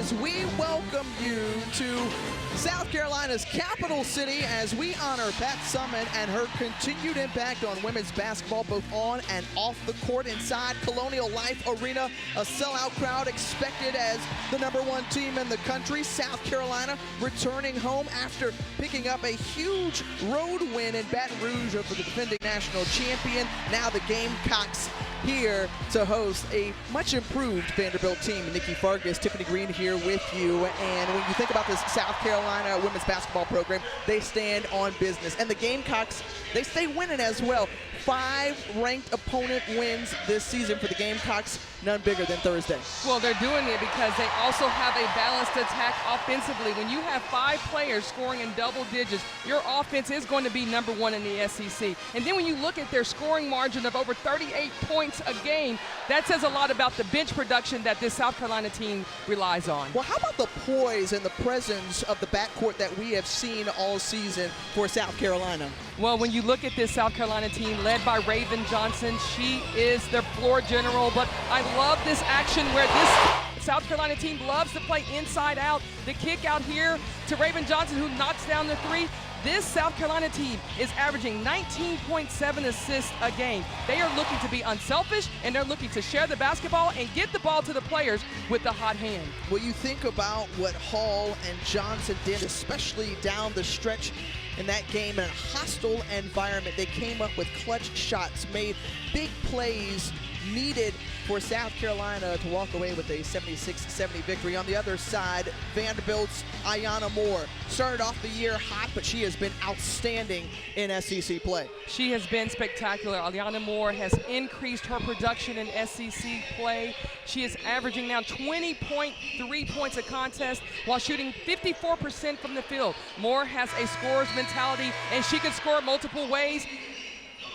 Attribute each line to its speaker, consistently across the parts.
Speaker 1: as we welcome you to South Carolina's capital city as we honor Pat Summitt and her continued impact on women's basketball both on and off the court. Inside Colonial Life Arena, a sellout crowd expected as the #1 team in the country. South Carolina returning home after picking up a huge road win in Baton Rouge over the defending national champion. Now the Gamecocks here to host a much improved Vanderbilt team. Nikki Fargas, Tiffany Green here with you. And when you think about this South Carolina women's basketball program, they stand on business. And the Gamecocks, they stay winning as well. 5 ranked opponent wins this season for the Gamecocks, none bigger than Thursday.
Speaker 2: Well, they're doing it because they also have a balanced attack offensively. When you have 5 players scoring in double digits, your offense is going to be #1 in the SEC. And then when you look at their scoring margin of over 38 points a game, that says a lot about the bench production that this South Carolina team relies on.
Speaker 1: Well, how about the poise and the presence of the backcourt that we have seen all season for South Carolina?
Speaker 2: Well, when you look at this South Carolina team led by Raven Johnson, she is their floor general, but I love this action where this South Carolina team loves to play inside out. The kick out here to Raven Johnson, who knocks down the 3. This South Carolina team is averaging 19.7 assists a game. They are looking to be unselfish, and they're looking to share the basketball and get the ball to the players with the hot hand.
Speaker 1: Well, you think about what Hall and Johnson did, especially down the stretch in that game in a hostile environment. They came up with clutch shots, made big plays needed for South Carolina to walk away with a 76-70 victory. On the other side, Vanderbilt's Ayanna Moore started off the year hot, but she has been outstanding in SEC play.
Speaker 2: She has been spectacular. Ayanna Moore has increased her production in SEC play. She is averaging now 20.3 points a contest while shooting 54% from the field. Moore has a scorer's mentality, and she can score multiple ways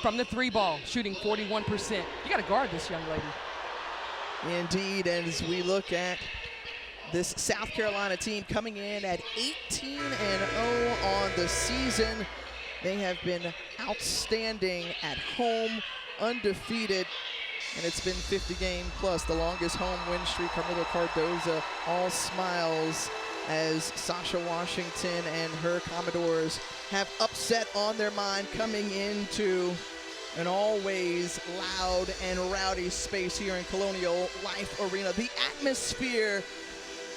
Speaker 2: from the 3 ball, shooting 41%. You got to guard this young lady.
Speaker 1: Indeed, and as we look at this South Carolina team coming in at 18-0 on the season, they have been outstanding at home, undefeated, and it's been 50 game plus, the longest home win streak. Kamilla Cardoso all smiles as Sasha Washington and her Commodores have upset on their mind coming into an always loud and rowdy space here in Colonial Life Arena. The atmosphere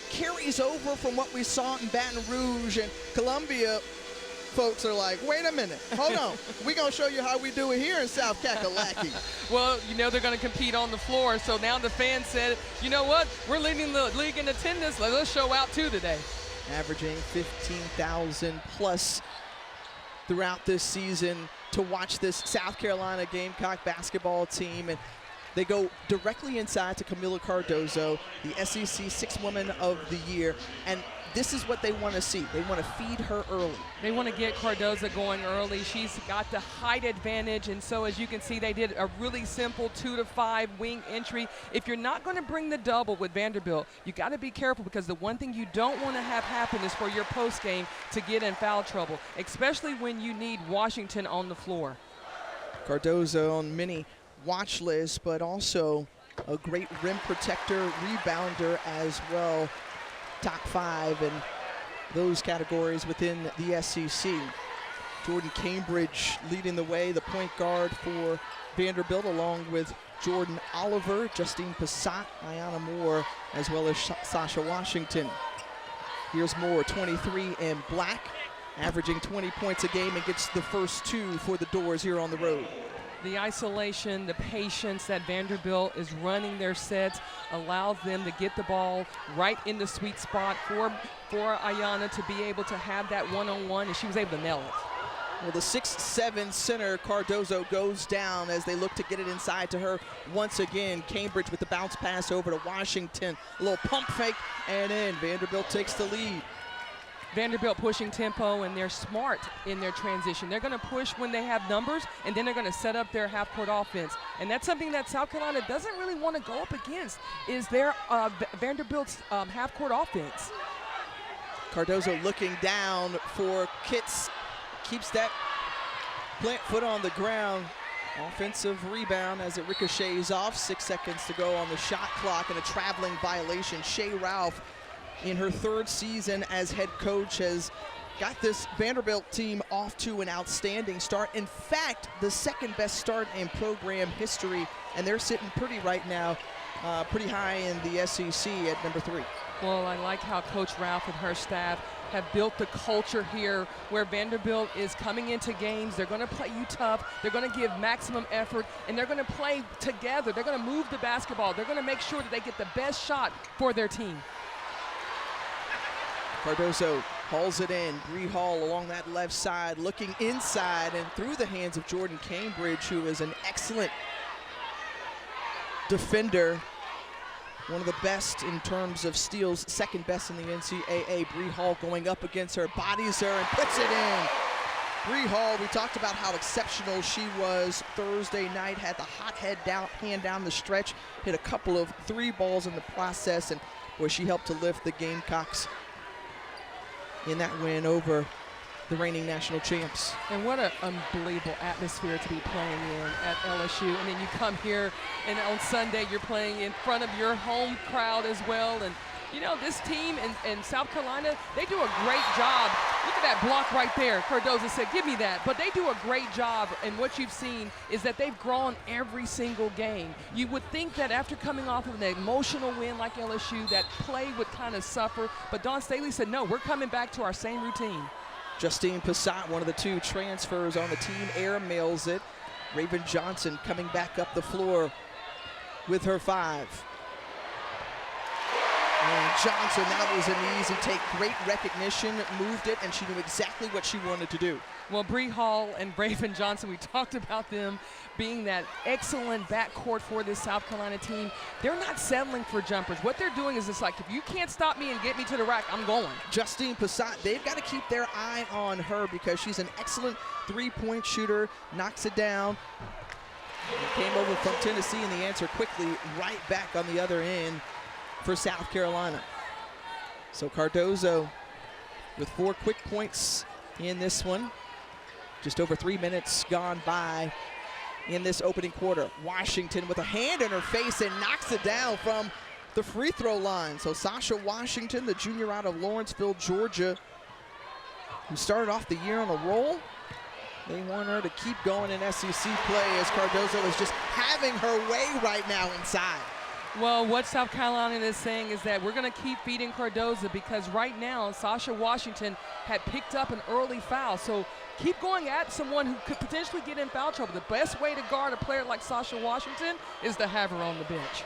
Speaker 1: carries over from what we saw in Baton Rouge, and Columbia folks are like, wait a minute, hold on. We're going to show you how we do it here in South Kakalaki.
Speaker 2: Well, you know they're going to compete on the floor, so now the fans said, you know what, we're leading the league in attendance. Let's show out too today.
Speaker 1: Averaging 15,000 plus throughout this season to watch this South Carolina Gamecock basketball team. And they go directly inside to Kamilla Cardoso, the SEC 6th Woman of the Year. And this is what they want to see. They want to feed her early.
Speaker 2: They want to get Cardoso going early. She's got the height advantage, and so as you can see, they did a really simple 2-to-5 wing entry. If you're not going to bring the double with Vanderbilt, you got to be careful, because the one thing you don't want to have happen is for your post game to get in foul trouble, especially when you need Washington on the floor.
Speaker 1: Cardoso on many watch lists, but also a great rim protector, rebounder as well. Top 5 in those categories within the SEC. Jordyn Cambridge leading the way, the point guard for Vanderbilt, along with Jordan Oliver, Justine Passat, Ayanna Moore, as well as Sasha Washington. Here's Moore, 23 in black, averaging 20 points a game, and gets the first 2 for the Doors here on the road.
Speaker 2: The isolation, the patience that Vanderbilt is running their sets allows them to get the ball right in the sweet spot for Ayanna to be able to have that one-on-one, and she was able to nail it.
Speaker 1: Well, the 6'7" center, Cardoso, goes down as they look to get it inside to her once again. Cambridge with the bounce pass over to Washington. A little pump fake, and in. Vanderbilt takes the lead.
Speaker 2: Vanderbilt pushing tempo, and they're smart in their transition. They're going to push when they have numbers, and then they're going to set up their half-court offense. And that's something that South Carolina doesn't really want to go up against, is their Vanderbilt's half-court offense.
Speaker 1: Cardoso looking down for Kitts. Keeps that plant foot on the ground. Offensive rebound as it ricochets off. 6 seconds to go on the shot clock, and a traveling violation. Shea Ralph in her 3rd season as head coach, has got this Vanderbilt team off to an outstanding start. In fact, the 2nd best start in program history, and they're sitting pretty right now, pretty high in the SEC at number 3.
Speaker 2: Well, I like how Coach Ralph and her staff have built the culture here where Vanderbilt is coming into games. They're going to play you tough. They're going to give maximum effort, and they're going to play together. They're going to move the basketball. They're going to make sure that they get the best shot for their team.
Speaker 1: Cardoso hauls it in. Bree Hall along that left side, looking inside and through the hands of Jordyn Cambridge, who is an excellent defender. One of the best in terms of steals, 2nd best in the NCAA. Bree Hall going up against her, bodies her and puts it in. Bree Hall, we talked about how exceptional she was Thursday night, had the hot hand down the stretch, hit a couple of 3 balls in the process, and boy, she helped to lift the Gamecocks in that win over the reigning national champs.
Speaker 2: And what an unbelievable atmosphere to be playing in at LSU. And then you come here, and on Sunday you're playing in front of your home crowd as well. And you know, this team in South Carolina, they do a great job. Look at that block right there. Cardoso said, give me that. But they do a great job, and what you've seen is that they've grown every single game. You would think that after coming off of an emotional win like LSU, that play would kind of suffer. But Dawn Staley said, no, we're coming back to our same routine.
Speaker 1: Justine Passat, one of the 2 transfers on the team, air mails it. Raven Johnson coming back up the floor with her 5. And Johnson, that was an easy take. Great recognition, moved it, and she knew exactly what she wanted to do.
Speaker 2: Well, Bree Hall and Raven Johnson, we talked about them being that excellent backcourt for this South Carolina team. They're not settling for jumpers. What they're doing is just like, if you can't stop me and get me to the rack, I'm going. Justine
Speaker 1: Passat, they've got to keep their eye on her because she's an excellent 3-point shooter, knocks it down. Came over from Tennessee, and the answer quickly right back on the other end for South Carolina. So Cardoso with 4 quick points in this one. Just over 3 minutes gone by in this opening quarter. Washington with a hand in her face and knocks it down from the free throw line. So Sasha Washington, the junior out of Lawrenceville, Georgia, who started off the year on a roll. They want her to keep going in SEC play as Cardoso is just having her way right now inside.
Speaker 2: Well, what South Carolina is saying is that we're going to keep feeding Cardoso because right now Sasha Washington had picked up an early foul. So keep going at someone who could potentially get in foul trouble. The best way to guard a player like Sasha Washington is to have her on the bench.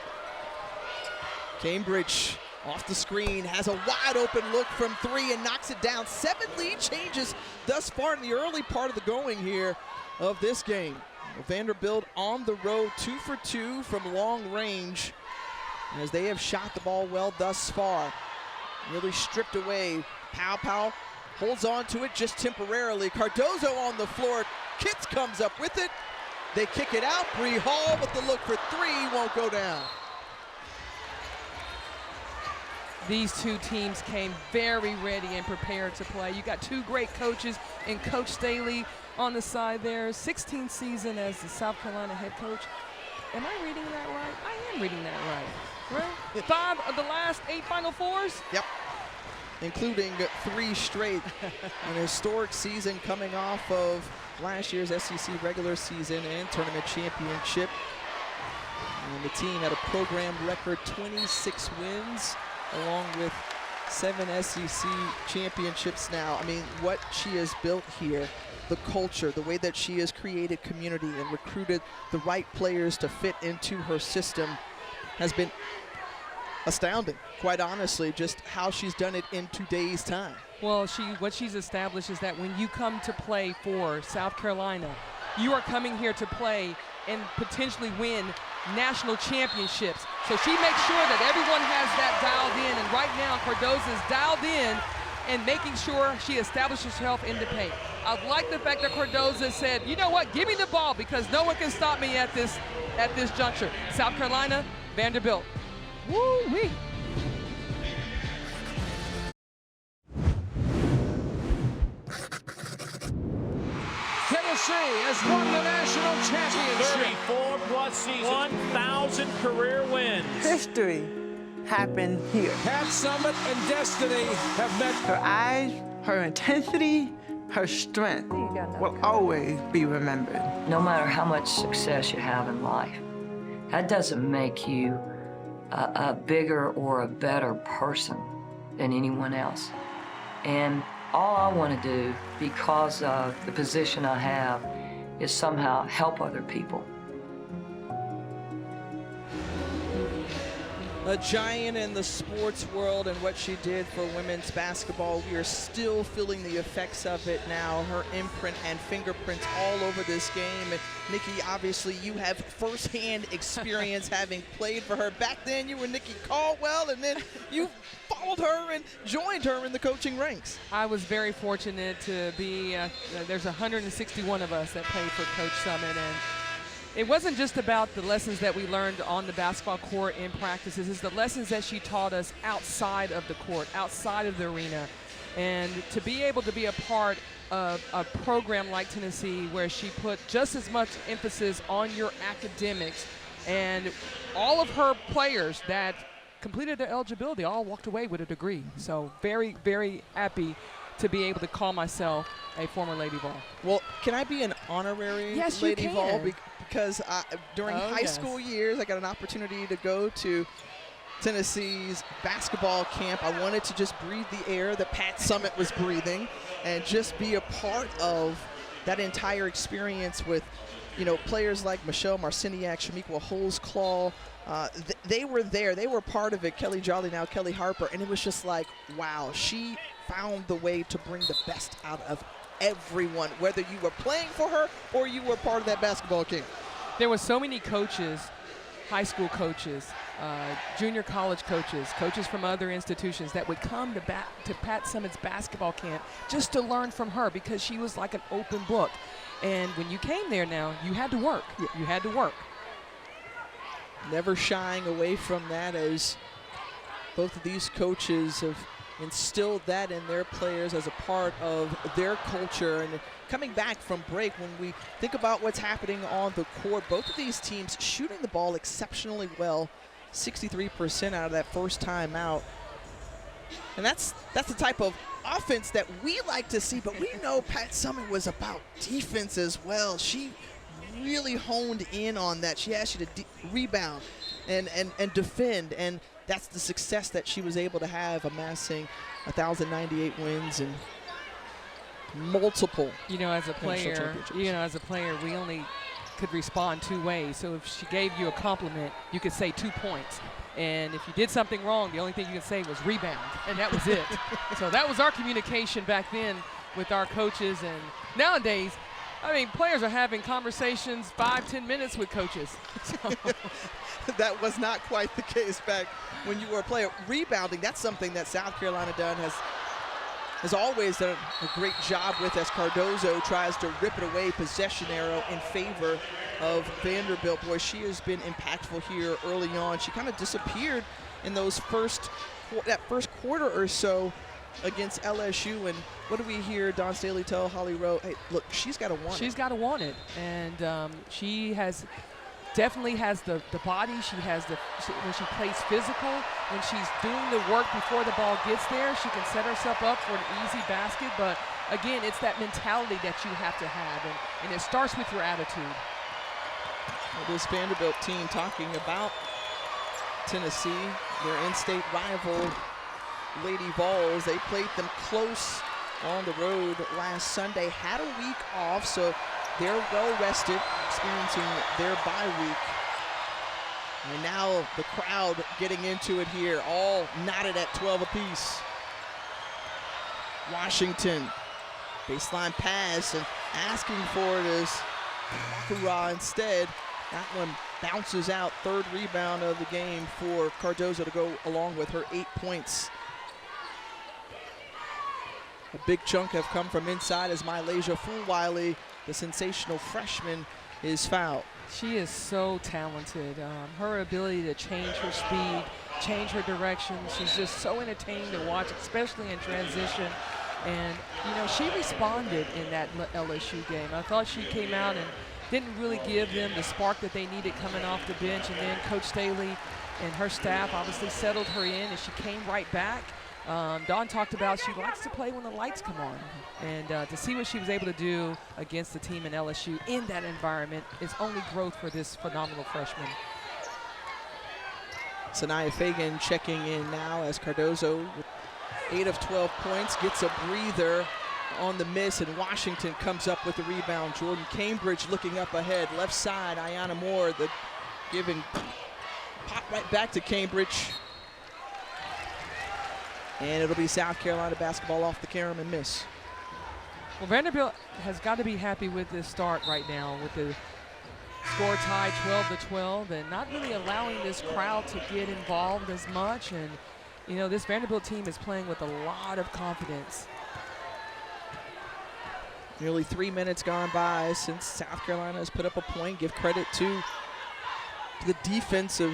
Speaker 1: Cambridge off the screen, has a wide open look from 3 and knocks it down. 7 lead changes thus far in the early part of the going here of this game. Vanderbilt on the road, 2 for 2 from long range, as they have shot the ball well thus far. Really stripped away. Powell holds on to it just temporarily. Cardoso on the floor. Kitts comes up with it. They kick it out. Bree Hall with the look for 3, won't go down.
Speaker 2: These 2 teams came very ready and prepared to play. You got 2 great coaches, and Coach Staley on the side there, 16th season as the South Carolina head coach. Am I reading that right? I am reading that right. Right? 5 of the last 8 Final Fours?
Speaker 1: Yep. Including 3 straight. An historic season coming off of last year's SEC regular season and tournament championship. And the team had a program record 26 wins, along with 7 SEC championships now. I mean, what she has built here, the culture, the way that she has created community and recruited the right players to fit into her system has been astounding, quite honestly, just how she's done it in today's time.
Speaker 2: Well, what she's established is that when you come to play for South Carolina, you are coming here to play and potentially win national championships. So she makes sure that everyone has that dialed in, and right now Cardoso is dialed in and making sure she establishes herself in the paint. I like the fact that Cardoso said, you know what, give me the ball because no one can stop me at this juncture. South Carolina, Vanderbilt. Woo-wee.
Speaker 3: Tennessee has won the national championship.
Speaker 4: 34-plus seasons, 1,000 career wins.
Speaker 5: History
Speaker 4: happened here.
Speaker 3: Pat Summitt and Destiny have met.
Speaker 4: Her eyes, her intensity, her strength will always be remembered.
Speaker 5: No matter how much success you have in life, that doesn't make you a bigger or a better person than anyone else. And all I want to do, because of the position I have, is somehow help other people.
Speaker 1: A giant in the sports world and what she did for women's basketball. We are still feeling the effects of it now. Her imprint and fingerprints all over this game. And Nikki, obviously you have firsthand experience having played for her. Back then you were Nikki Caldwell, and then you followed her and joined her in the coaching ranks.
Speaker 2: I was very fortunate to be, there's 161 of us that played for Coach Summitt, and it wasn't just about the lessons that we learned on the basketball court in practices. It's the lessons that she taught us outside of the court, outside of the arena. And to be able to be a part of a program like Tennessee where she put just as much emphasis on your academics, and all of her players that completed their eligibility all walked away with a degree. So very, very happy to be able to call myself a former Lady Vol.
Speaker 1: Well, can I be an honorary Lady Vol? Because during high school years, I got an opportunity to go to Tennessee's basketball camp. I wanted to just breathe the air that Pat Summitt was breathing and just be a part of that entire experience with, you know, players like Michelle Marciniak, Shamiqua Holesclaw. They were there. They were part of it. Kelly Jolly, now Kelly Harper. And it was just like, wow, she found the way to bring the best out of everyone, whether you were playing for her or you were part of that basketball camp.
Speaker 2: There were so many coaches, high school coaches, junior college coaches, coaches from other institutions that would come to Pat Summitt's basketball camp just to learn from her, because she was like an open book. And when you came there now, you had to work. Yeah. You had to work.
Speaker 1: Never shying away from that, as both of these coaches have instilled that in their players as a part of their culture. And coming back from break, when we think about what's happening on the court, both of these teams shooting the ball exceptionally well, 63% out of that first time out. And that's the type of offense that we like to see, but we know Pat Summitt was about defense as well. She really honed in on that. She asked you to rebound and defend, and that's the success that she was able to have, amassing 1,098 wins and multiple.
Speaker 2: You know, as a player, we only could respond two ways. So if she gave you a compliment, you could say 2 points. And if you did something wrong, the only thing you could say was rebound, and that was it. So that was our communication back then with our coaches. And nowadays, I mean, players are having conversations 5-10 minutes with coaches. So.
Speaker 1: That was not quite the case back when you were a player. Rebounding, that's something that South Carolina has always done a great job with, as Cardoso tries to rip it away, possession arrow in favor of Vanderbilt. Boy, she has been impactful here early on. She kind of disappeared in that first quarter or so against LSU. And what do we hear Don Staley tell Holly Rowe? Hey, look, she's got to want it.
Speaker 2: She's got to want it. And she definitely has the body. When she plays physical, when she's doing the work before the ball gets there, she can set herself up for an easy basket. But again, it's that mentality that you have to have, and it starts with your attitude.
Speaker 1: Well, this Vanderbilt team, talking about Tennessee, their in-state rival, Lady Vols, they played them close on the road last Sunday, had a week off, so they're well rested, experiencing their bye week. And now the crowd getting into it here, all knotted at 12 apiece. Washington, baseline pass, and asking for it is Hoorah instead. That one bounces out, third rebound of the game for Cardoso to go along with her 8 points. A big chunk have come from inside as Mylasia Fulwiley, the sensational freshman, is fouled.
Speaker 2: She is so talented. Her ability to change her speed, change her direction, she's just so entertaining to watch, especially in transition. And, you know, she responded in that LSU game. I thought she came out didn't really give them the spark that they needed coming off the bench. And then Coach Staley and her staff obviously settled her in, and she came right back. Dawn talked about she likes to play when the lights come on. And to see what she was able to do against the team in LSU in that environment is only growth for this phenomenal freshman.
Speaker 1: Sanaya Fagan checking in now as Cardoso, with 8 of 12 points, gets a breather on the miss, and Washington comes up with the rebound. Jordyn Cambridge looking up ahead, left side, Ayanna Moore, the giving pop right back to Cambridge. And it'll be South Carolina basketball off the carom and miss.
Speaker 2: Well, Vanderbilt has got to be happy with this start right now with the score tied 12-12 and not really allowing this crowd to get involved as much. And, you know, this Vanderbilt team is playing with a lot of confidence.
Speaker 1: Nearly 3 minutes gone by since South Carolina has put up a point. Give credit to the defense of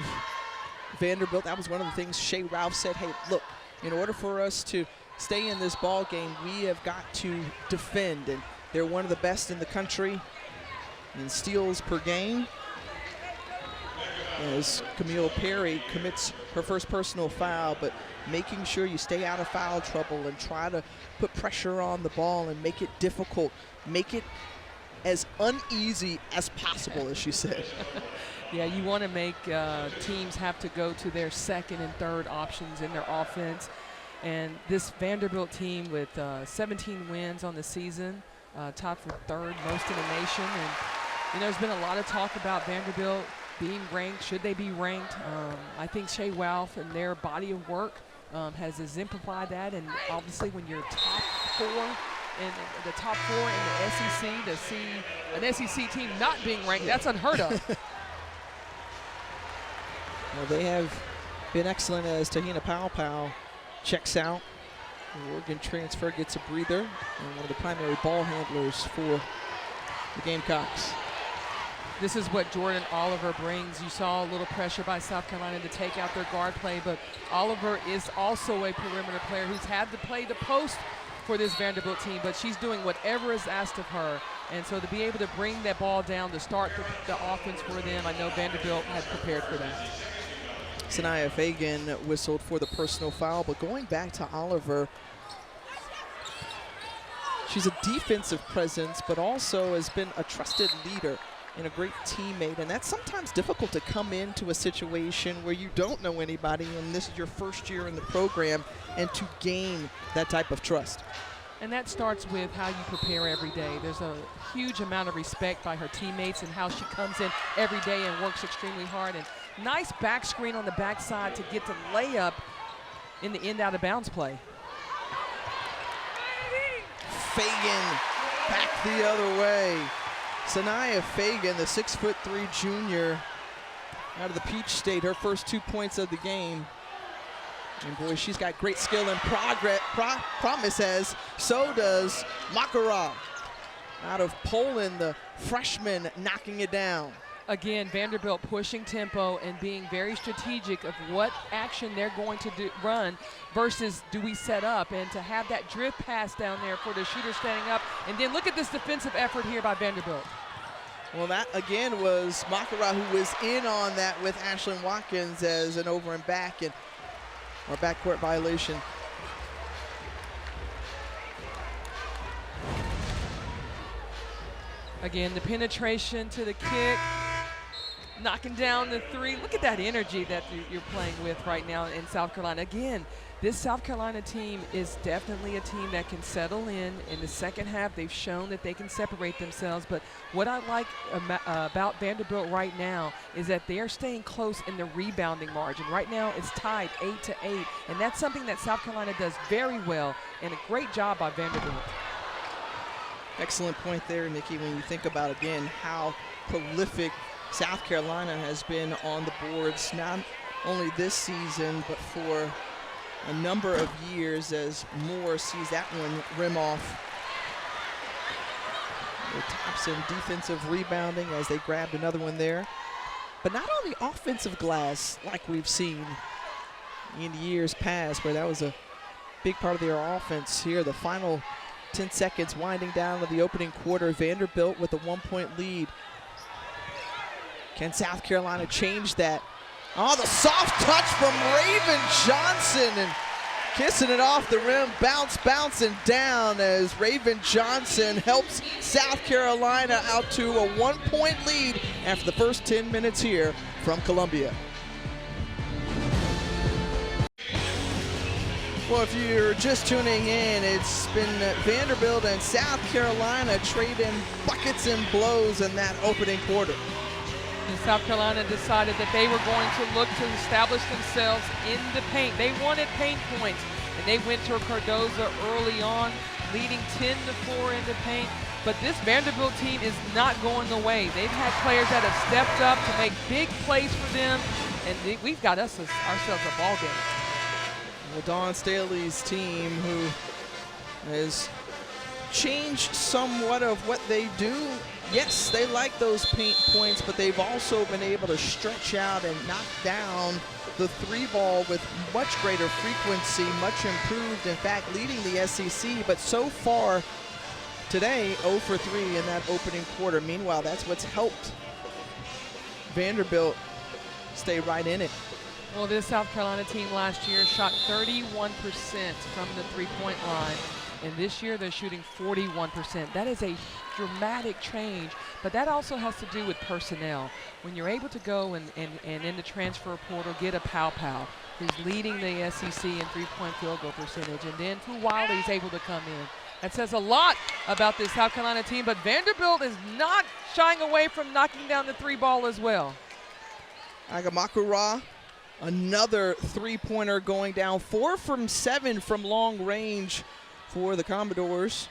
Speaker 1: Vanderbilt. That was one of the things Shea Ralph said, hey, look, in order for us to stay in this ball game, we have got to defend. And they're one of the best in the country in steals per game. As Camille Perry commits her first personal foul, but making sure you stay out of foul trouble and try to put pressure on the ball and make it difficult, make it as uneasy as possible, as she said.
Speaker 2: Yeah, you want to make teams have to go to their second and third options in their offense. And this Vanderbilt team with 17 wins on the season, tied for third most in the nation. And, you know, there's been a lot of talk about Vanderbilt being ranked. Should they be ranked? I think Shea Ralph and their body of work has exemplified that. And obviously when you're top 4 in the top 4 in the SEC, to see an SEC team not being ranked, that's unheard of.
Speaker 1: Well, they have been excellent as Te-Hina Powell checks out. The Oregon transfer gets a breather, and one of the primary ball handlers for the Gamecocks.
Speaker 2: This is what Jordyn Oliver brings. You saw a little pressure by South Carolina to take out their guard play, but Oliver is also a perimeter player who's had to play the post for this Vanderbilt team, but she's doing whatever is asked of her. And so to be able to bring that ball down to start the offense for them, I know Vanderbilt had prepared for that.
Speaker 1: Sanaya Fagan whistled for the personal foul, but going back to Oliver, she's a defensive presence, but also has been a trusted leader and a great teammate. And that's sometimes difficult to come into a situation where you don't know anybody and this is your first year in the program, and to gain that type of trust.
Speaker 2: And that starts with how you prepare every day. There's a huge amount of respect by her teammates and how she comes in every day and works extremely hard. And nice back screen on the backside to get the layup in the end out of bounds play.
Speaker 1: Fagan back the other way. Sanaya Fagan, the 6'3" junior out of the Peach State, her first 2 points of the game. And boy, she's got great skill and promise, as so does Makara. Out of Poland, the freshman knocking it down.
Speaker 2: Again, Vanderbilt pushing tempo and being very strategic of what action they're going to run versus do we set up, and to have that drift pass down there for the shooter standing up. And then look at this defensive effort here by Vanderbilt.
Speaker 1: Well, that again was Makara who was in on that with Ashlyn Watkins as an over and back, and or backcourt violation.
Speaker 2: Again, the penetration to the kick, knocking down the three. Look at that energy that you're playing with right now in South Carolina. Again, this South Carolina team is definitely a team that can settle in the second half. They've shown that they can separate themselves. But what I like about Vanderbilt right now is that they are staying close in the rebounding margin. Right now it's tied 8-8, and that's something that South Carolina does very well, and a great job by Vanderbilt.
Speaker 1: Excellent point there, Nikki, when you think about, again, how prolific South Carolina has been on the boards, not only this season, but for a number of years, as Moore sees that one rim off. The tops in defensive rebounding as they grabbed another one there. But not on the offensive glass like we've seen in years past, where that was a big part of their offense. Here, the final 10 seconds winding down to the opening quarter. Vanderbilt with a 1-point lead. Can South Carolina change that? Oh, the soft touch from Raven Johnson, and kissing it off the rim, bouncing down as Raven Johnson helps South Carolina out to a 1-point lead after the first 10 minutes here from Columbia. Well, if you're just tuning in, it's been Vanderbilt and South Carolina trading buckets and blows in that opening quarter.
Speaker 2: And South Carolina decided that they were going to look to establish themselves in the paint. They wanted paint points, and they went to Cardoso early on, leading 10-4 in the paint. But this Vanderbilt team is not going away. They've had players that have stepped up to make big plays for them, and we've got ourselves a ball game.
Speaker 1: Well, Dawn Staley's team, who has changed somewhat of what they do. Yes, they like those paint points, but they've also been able to stretch out and knock down the three ball with much greater frequency, much improved, in fact, leading the SEC. But so far today, 0 for 3 in that opening quarter. Meanwhile, that's what's helped Vanderbilt stay right in it.
Speaker 2: Well, this South Carolina team last year shot 31% from the three-point line, and this year they're shooting 41%. That is a dramatic change, but that also has to do with personnel. When you're able to go and in the transfer portal get a Pow, who's leading the SEC in three-point field goal percentage, and then Fulwiley is able to come in. That says a lot about this South Carolina team, but Vanderbilt is not shying away from knocking down the three ball as well.
Speaker 1: Agamakura, another three-pointer going down, 4 from 7 from long range for the Commodores.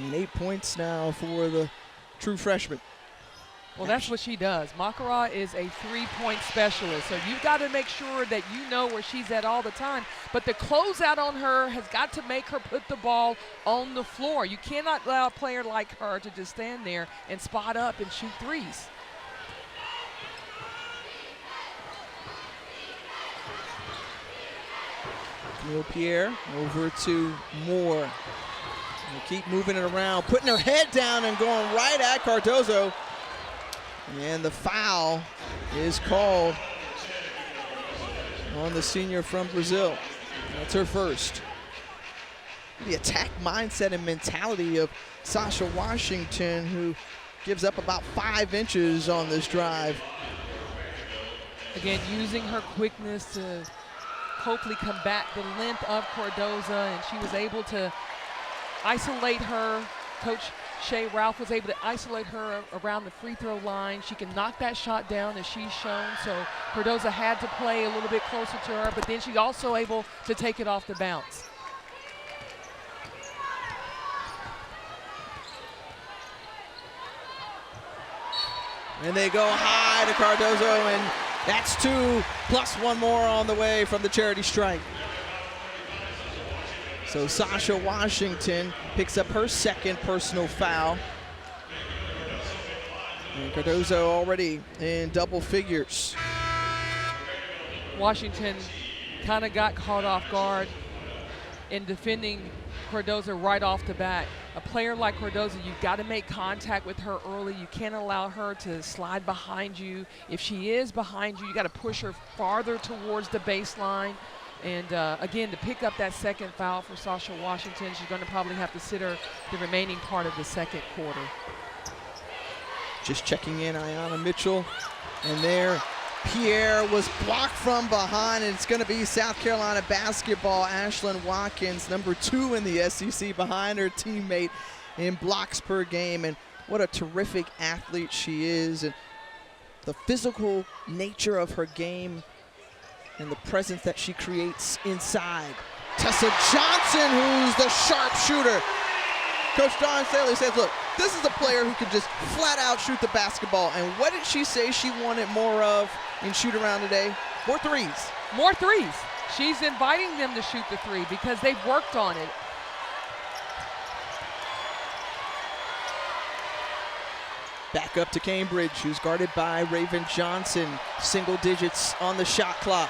Speaker 1: And 8 points now for the true freshman.
Speaker 2: Well, that's what she does. Makara is a three-point specialist, so you've got to make sure that you know where she's at all the time. But the closeout on her has got to make her put the ball on the floor. You cannot allow a player like her to just stand there and spot up and shoot threes.
Speaker 1: Pierre over to Moore. And keep moving it around, putting her head down and going right at Cardoso. And the foul is called on the senior from Brazil. That's her first. The attack mindset and mentality of Sasha Washington, who gives up about 5 inches on this drive.
Speaker 2: Again, using her quickness to hopefully combat the length of Cardoso, and she was able to isolate her. Coach Shea Ralph was able to isolate her around the free throw line. She can knock that shot down as she's shown, so Cardoso had to play a little bit closer to her, but then she's also able to take it off the bounce.
Speaker 1: And they go high to Cardoso, and that's 2 plus 1 more on the way from the charity strike. So Sasha Washington picks up her second personal foul. And Cardoso already in double figures.
Speaker 2: Washington kind of got caught off guard in defending Cardoso right off the bat. A player like Cardoso, you've got to make contact with her early. You can't allow her to slide behind you. If she is behind you, you got to push her farther towards the baseline. And again, to pick up that second foul for Sasha Washington, she's going to probably have to sit her the remaining part of the second quarter.
Speaker 1: Just checking in, Ayanna Mitchell. And there, Pierre was blocked from behind, and it's going to be South Carolina basketball. Ashlyn Watkins, number 2 in the SEC, behind her teammate in blocks per game. And what a terrific athlete she is, and the physical nature of her game and the presence that she creates inside. Tessa Johnson, who's the sharpshooter. Coach Dawn Staley says, look, this is a player who can just flat out shoot the basketball. And what did she say she wanted more of in shoot around today? More threes.
Speaker 2: More threes. She's inviting them to shoot the three because they've worked on it.
Speaker 1: Back up to Cambridge, who's guarded by Raven Johnson. Single digits on the shot clock.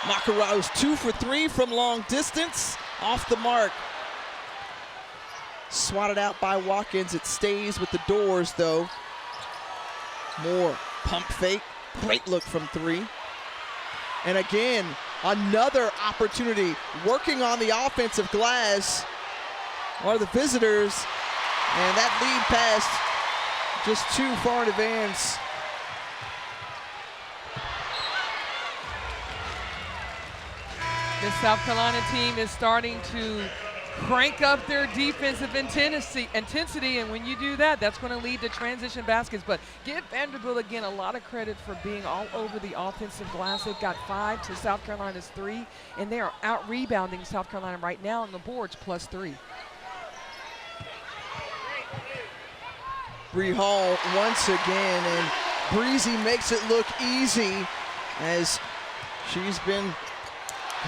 Speaker 1: Makara's 2 for 3 from long distance. Off the mark. Swatted out by Watkins. It stays with the Doors, though. Moore, pump fake, great look from 3. And again, another opportunity working on the offensive glass are the visitors. And that lead pass just too far in advance.
Speaker 2: This South Carolina team is starting to crank up their defensive intensity, and when you do that, that's going to lead to transition baskets. But give Vanderbilt, again, a lot of credit for being all over the offensive glass. They've got 5 to South Carolina's 3, and they are out-rebounding South Carolina right now on the boards, +3.
Speaker 1: Bree Hall once again, and Breezy makes it look easy as she's been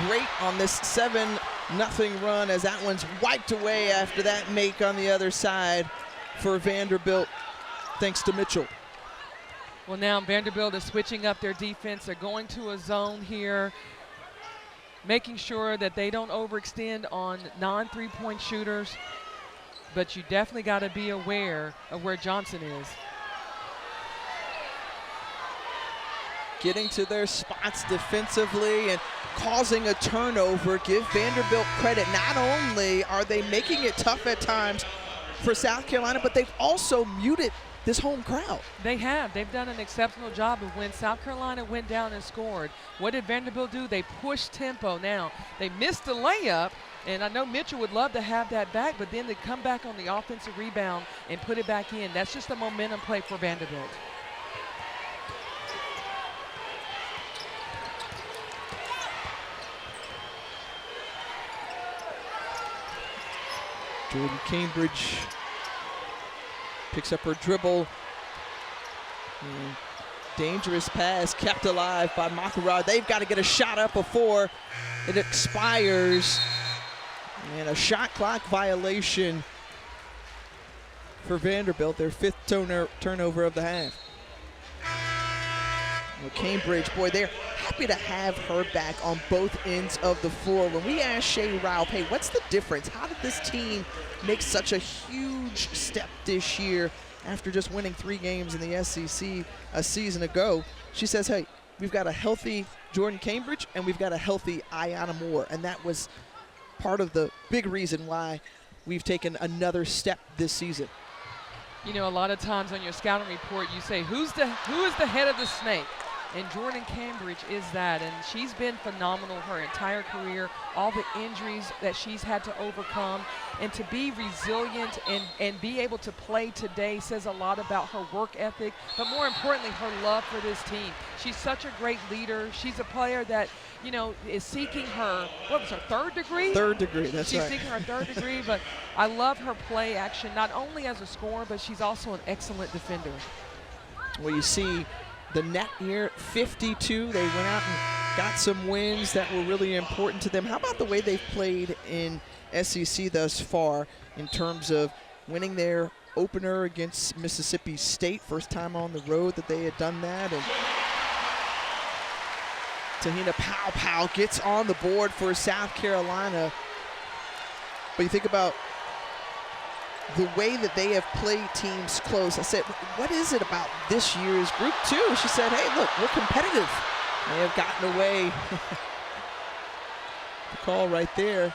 Speaker 1: great on this 7-0 run, as that one's wiped away after that make on the other side for Vanderbilt, thanks to Mitchell.
Speaker 2: Well, now Vanderbilt is switching up their defense. They're going to a zone here, making sure that they don't overextend on non-3-point shooters, but you definitely got to be aware of where Johnson is.
Speaker 1: Getting to their spots defensively and causing a turnover. Give Vanderbilt credit. Not only are they making it tough at times for South Carolina, but they've also muted this home crowd.
Speaker 2: They have. They've done an exceptional job of when South Carolina went down and scored. What did Vanderbilt do? They pushed tempo. Now, they missed the layup, and I know Mitchell would love to have that back, but then they come back on the offensive rebound and put it back in. That's just a momentum play for Vanderbilt.
Speaker 1: Jordyn Cambridge picks up her dribble. And dangerous pass kept alive by Makarad. They've got to get a shot up before it expires. And a shot clock violation for Vanderbilt, their 5th turnover of the half. Well, Cambridge, boy, they're happy to have her back on both ends of the floor. When we asked Shea Raup, hey, what's the difference? How did this team make such a huge step this year after just winning 3 games in the SEC a season ago? She says, hey, we've got a healthy Jordyn Cambridge and we've got a healthy Ayanna Moore. And that was part of the big reason why we've taken another step this season.
Speaker 2: You know, a lot of times on your scouting report, you say, who is the head of the snake? And Jordyn Cambridge is that, and she's been phenomenal her entire career, all the injuries that she's had to overcome, and to be resilient and be able to play today says a lot about her work ethic, but more importantly, her love for this team. She's such a great leader. She's a player that, you know, is seeking her, what was her 3rd degree?
Speaker 1: 3rd degree, that's right.
Speaker 2: She's seeking her 3rd degree, but I love her play action, not only as a scorer, but she's also an excellent defender.
Speaker 1: Well, you see the net here, 52. They went out and got some wins that were really important to them. How about the way they've played in SEC thus far in terms of winning their opener against Mississippi State, first time on the road that they had done that, and Te-Hina Pow gets on the board for South Carolina. But you think about the way that they have played teams close. I said, what is it about this year's Group 2? She said, hey, look, we're competitive. They have gotten away. The call right there.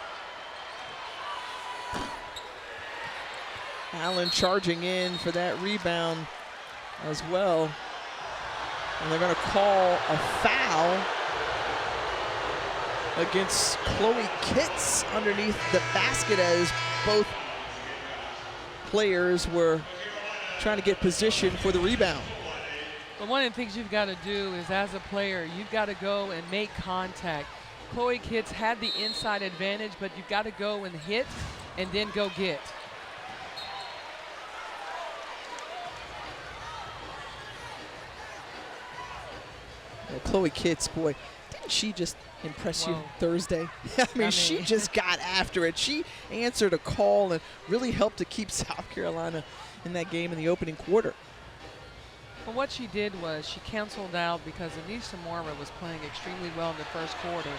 Speaker 1: Allen charging in for that rebound as well. And they're going to call a foul against Chloe Kitts underneath the basket as both players were trying to get position for the rebound.
Speaker 2: But one of the things you've got to do is, as a player, you've got to go and make contact. Chloe Kitts had the inside advantage, but you've got to go and hit and then go get.
Speaker 1: Well, Chloe Kitts, boy, didn't she just impress you Thursday? I mean, she just got after it. She answered a call and really helped to keep South Carolina in that game in the opening quarter.
Speaker 2: Well, what she did was she canceled out because Anisha Mora was playing extremely well in the first quarter,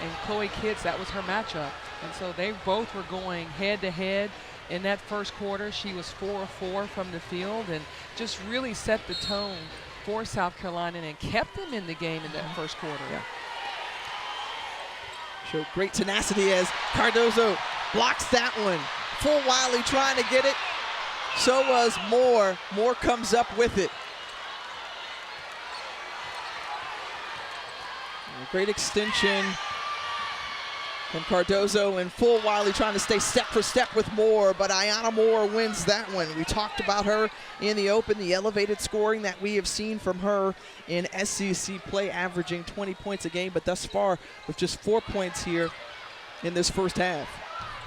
Speaker 2: and Chloe Kitts, that was her matchup. And so they both were going head to head, in that first quarter, she was 4 of 4 from the field and just really set the tone for South Carolina and kept them in the game in that first quarter.
Speaker 1: Yeah. Showed great tenacity as Cardoso blocks that one. Fulwiley trying to get it. So was Moore. Moore comes up with it. Great extension from Cardoso, and Fulwiley trying to stay step for step with Moore, but Ayanna Moore wins that one. We talked about her in the open, the elevated scoring that we have seen from her in SEC play, averaging 20 points a game, but thus far with just 4 points here in this first half.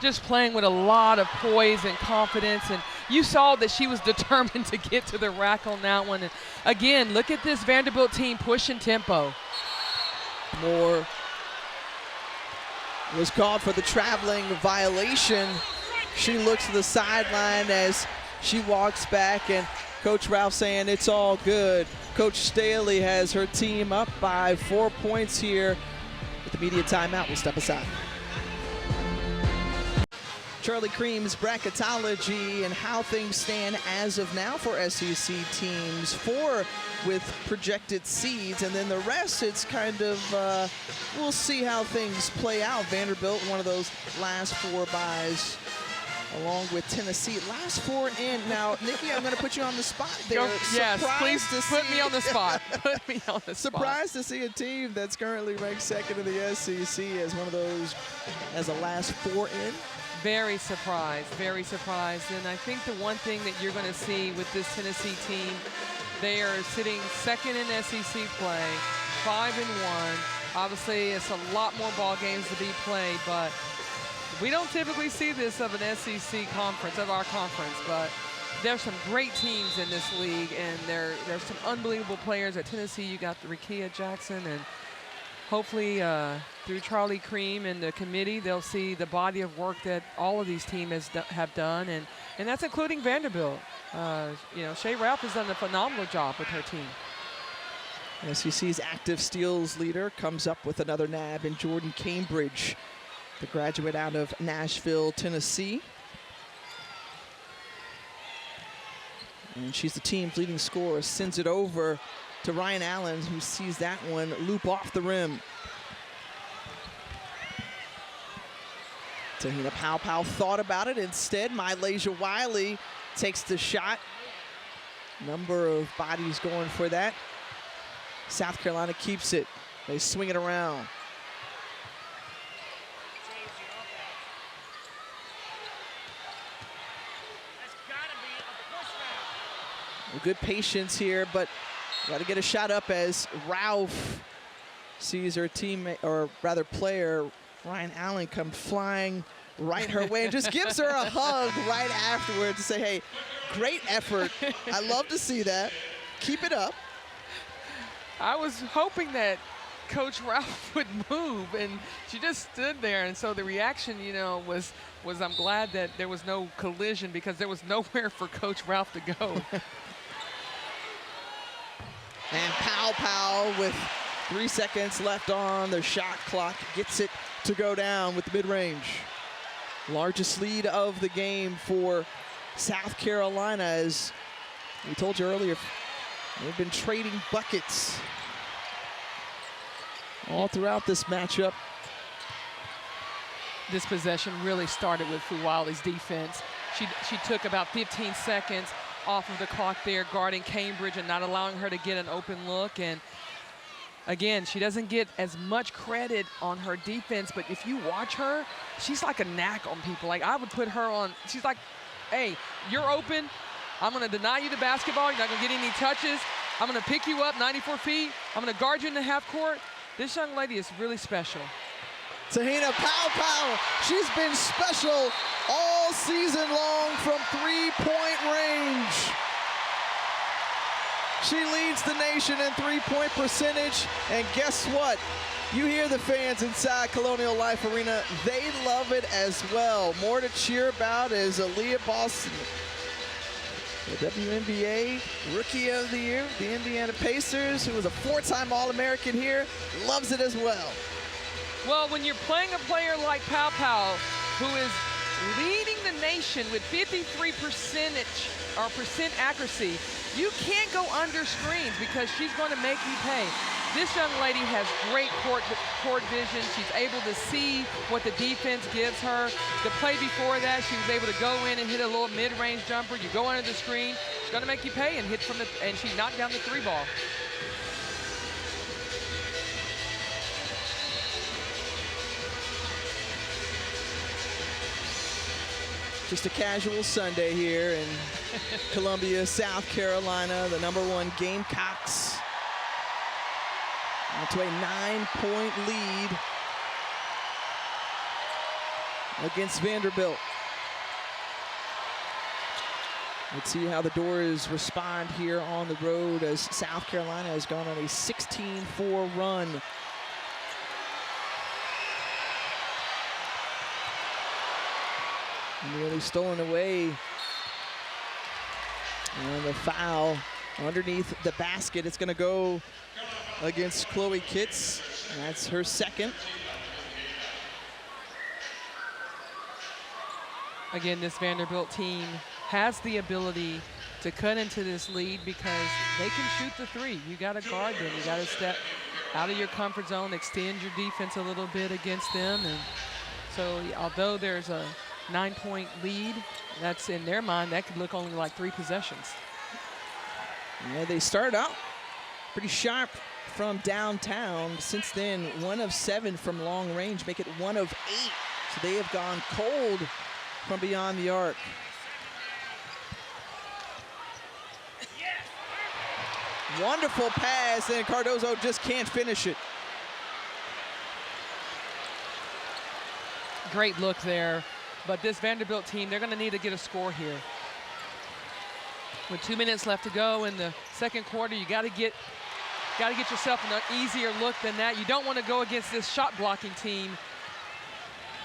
Speaker 2: Just playing with a lot of poise and confidence, and you saw that she was determined to get to the rack on that one. And again, look at this Vanderbilt team pushing tempo.
Speaker 1: Moore was called for the traveling violation. She looks to the sideline as she walks back, and Coach Ralph saying it's all good. Coach Staley has her team up by 4 points here. With the media timeout, we'll step aside. Charlie Cream's bracketology and how things stand as of now for SEC teams. 4 with projected seeds, and then the rest, it's kind of, we'll see how things play out. Vanderbilt, one of those last 4 byes, along with Tennessee. Last 4 in. Now, Nikki, I'm going to put you on the spot there.
Speaker 2: Yes, please put me on the spot. Put me on the spot.
Speaker 1: Surprised to see a team that's currently ranked 2nd in the SEC as one of those, as a last 4 in.
Speaker 2: Very surprised, and I think the one thing that you're going to see with this Tennessee team, they are sitting 2nd in SEC play, 5-1. Obviously, it's a lot more ball games to be played, but we don't typically see this of an SEC conference, of our conference, but there's some great teams in this league, and there's some unbelievable players. At Tennessee, you got the Rickea Jackson, and hopefully through Charlie Cream and the committee, they'll see the body of work that all of these teams have done, and that's including Vanderbilt. You know, Shea Ralph has done a phenomenal job with her team.
Speaker 1: SEC's active steals leader comes up with another nab in Jordyn Cambridge, the graduate out of Nashville, Tennessee. And she's the team's leading scorer, sends it over to Ryan Allen, who sees that one loop off the rim. Te-Hina Pow thought about it. Instead, Mylasia Wiley takes the shot. Number of bodies going for that. South Carolina keeps it. They swing it around. Good patience here, but got to get a shot up as Ralph sees her teammate, or rather player, Ryan Allen, come flying right her way and just gives her a hug right afterwards to say, hey, great effort. I love to see that. Keep it up.
Speaker 2: I was hoping that Coach Ralph would move, and she just stood there, and so the reaction, you know, was I'm glad that there was no collision, because there was nowhere for Coach Ralph to go.
Speaker 1: And Pow with 3 seconds left on the shot clock gets it to go down with the mid-range. Largest lead of the game for South Carolina, as we told you earlier, they've been trading buckets all throughout this matchup.
Speaker 2: This possession really started with Fulwiley's defense. She took about 15 seconds off of the clock there, guarding Cambridge and not allowing her to get an open look. And again, she doesn't get as much credit on her defense, but if you watch her, she's like a knack on people. Like, I would put her on, she's like, hey, you're open. I'm going to deny you the basketball. You're not going to get any touches. I'm going to pick you up 94 feet. I'm going to guard you in the half court. This young lady is really special.
Speaker 1: Te-Hina Pow, she's been special all season long from 3-point range. She leads the nation in 3-point percentage, and guess what? You hear the fans inside Colonial Life Arena, they love it as well. More to cheer about is Aaliyah Boston, the WNBA Rookie of the Year, the Indiana Pacers, who was a 4-time All-American here, loves it as well.
Speaker 2: Well, when you're playing a player like Pow, who is leading the nation with 53% accuracy. You can't go under screens because she's going to make you pay. This young lady has great court vision. She's able to see what the defense gives her. The play before that, she was able to go in and hit a little mid-range jumper. You go under the screen, she's going to make you pay and hit from the, and she knocked down the 3-ball.
Speaker 1: Just a casual Sunday here in Columbia, South Carolina. The #1 Gamecocks to a 9-point lead against Vanderbilt. Let's see how the Doors respond here on the road as South Carolina has gone on a 16-4 run. Nearly stolen away. And the foul underneath the basket. It's going to go against Chloe Kitts. That's her second.
Speaker 2: Again, this Vanderbilt team has the ability to cut into this lead because they can shoot the 3. You got to guard them. You got to step out of your comfort zone, extend your defense a little bit against them. And so although there's a 9-point lead, that's in their mind, that could look only like 3 possessions.
Speaker 1: Yeah, they started out pretty sharp from downtown. Since then, 1 of 7 from long range, make it 1 of 8. So they have gone cold from beyond the arc. Wonderful pass, and Cardoso just can't finish it.
Speaker 2: Great look there. But this Vanderbilt team, they're going to need to get a score here. With 2 minutes left to go in the second quarter, you got to get yourself an easier look than that. You don't want to go against this shot blocking team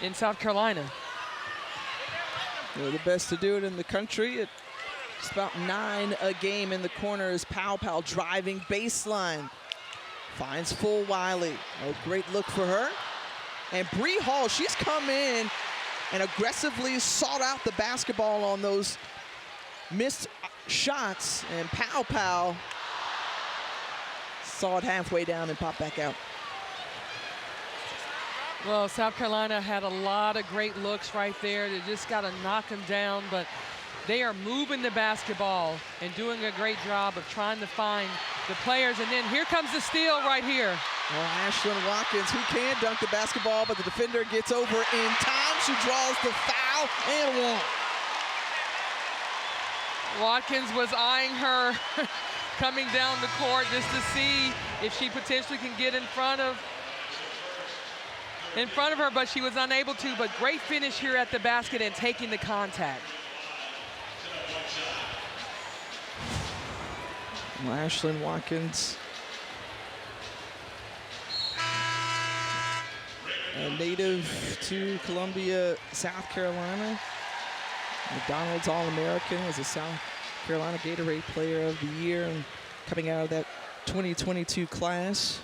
Speaker 2: in South Carolina.
Speaker 1: They're the best to do it in the country. It's about 9 a game in the corners. Powell driving baseline. Finds Fulwiley. A great look for her. And Bree Hall, she's come in and aggressively sought out the basketball on those missed shots. And Powell saw it halfway down and popped back out.
Speaker 2: Well, South Carolina had a lot of great looks right there. They just got to knock them down, but they are moving the basketball and doing a great job of trying to find the players. And then here comes the steal right here.
Speaker 1: Well, Ashlyn Watkins, who can dunk the basketball, but the defender gets over in time. She draws the foul and one.
Speaker 2: Watkins was eyeing her coming down the court just to see if she potentially can get in front of her, but she was unable to. But great finish here at the basket and taking the contact.
Speaker 1: Well, Ashlyn Watkins, a native to Columbia, South Carolina. McDonald's All-American as a South Carolina Gatorade Player of the Year and coming out of that 2022 class.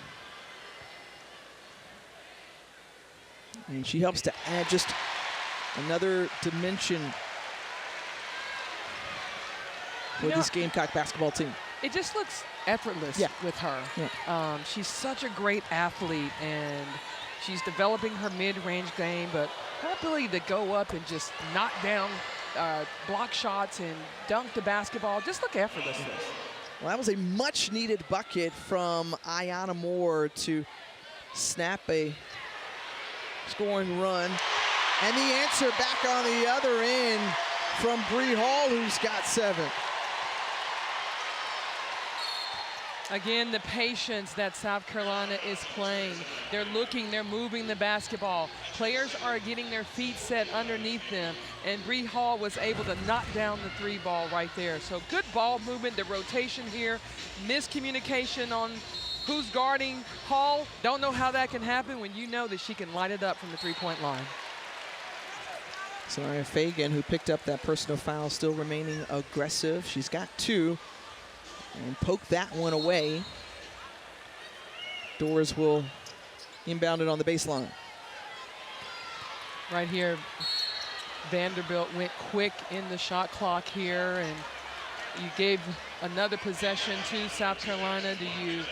Speaker 1: And she helps to add just another dimension for this Gamecock basketball team.
Speaker 2: It just looks effortless with her. Yeah. She's such a great athlete, and she's developing her mid-range game, but her ability to go up and just knock down block shots and dunk the basketball, just look effortless.
Speaker 1: Well, that was a much-needed bucket from Ayanna Moore to snap a scoring run. And the answer back on the other end from Bree Hall, who's got 7.
Speaker 2: Again, the patience that South Carolina is playing. They're looking, they're moving the basketball. Players are getting their feet set underneath them, and Bree Hall was able to knock down the 3-ball right there. So good ball movement, the rotation here, miscommunication on who's guarding Hall. Don't know how that can happen when you know that she can light it up from the 3-point line.
Speaker 1: Sorry, Fagan, who picked up that personal foul, still remaining aggressive. She's got 2. And poke that one away. Doors will inbound it on the baseline.
Speaker 2: Right here, Vanderbilt went quick in the shot clock here, and you gave another possession to South Carolina. Do you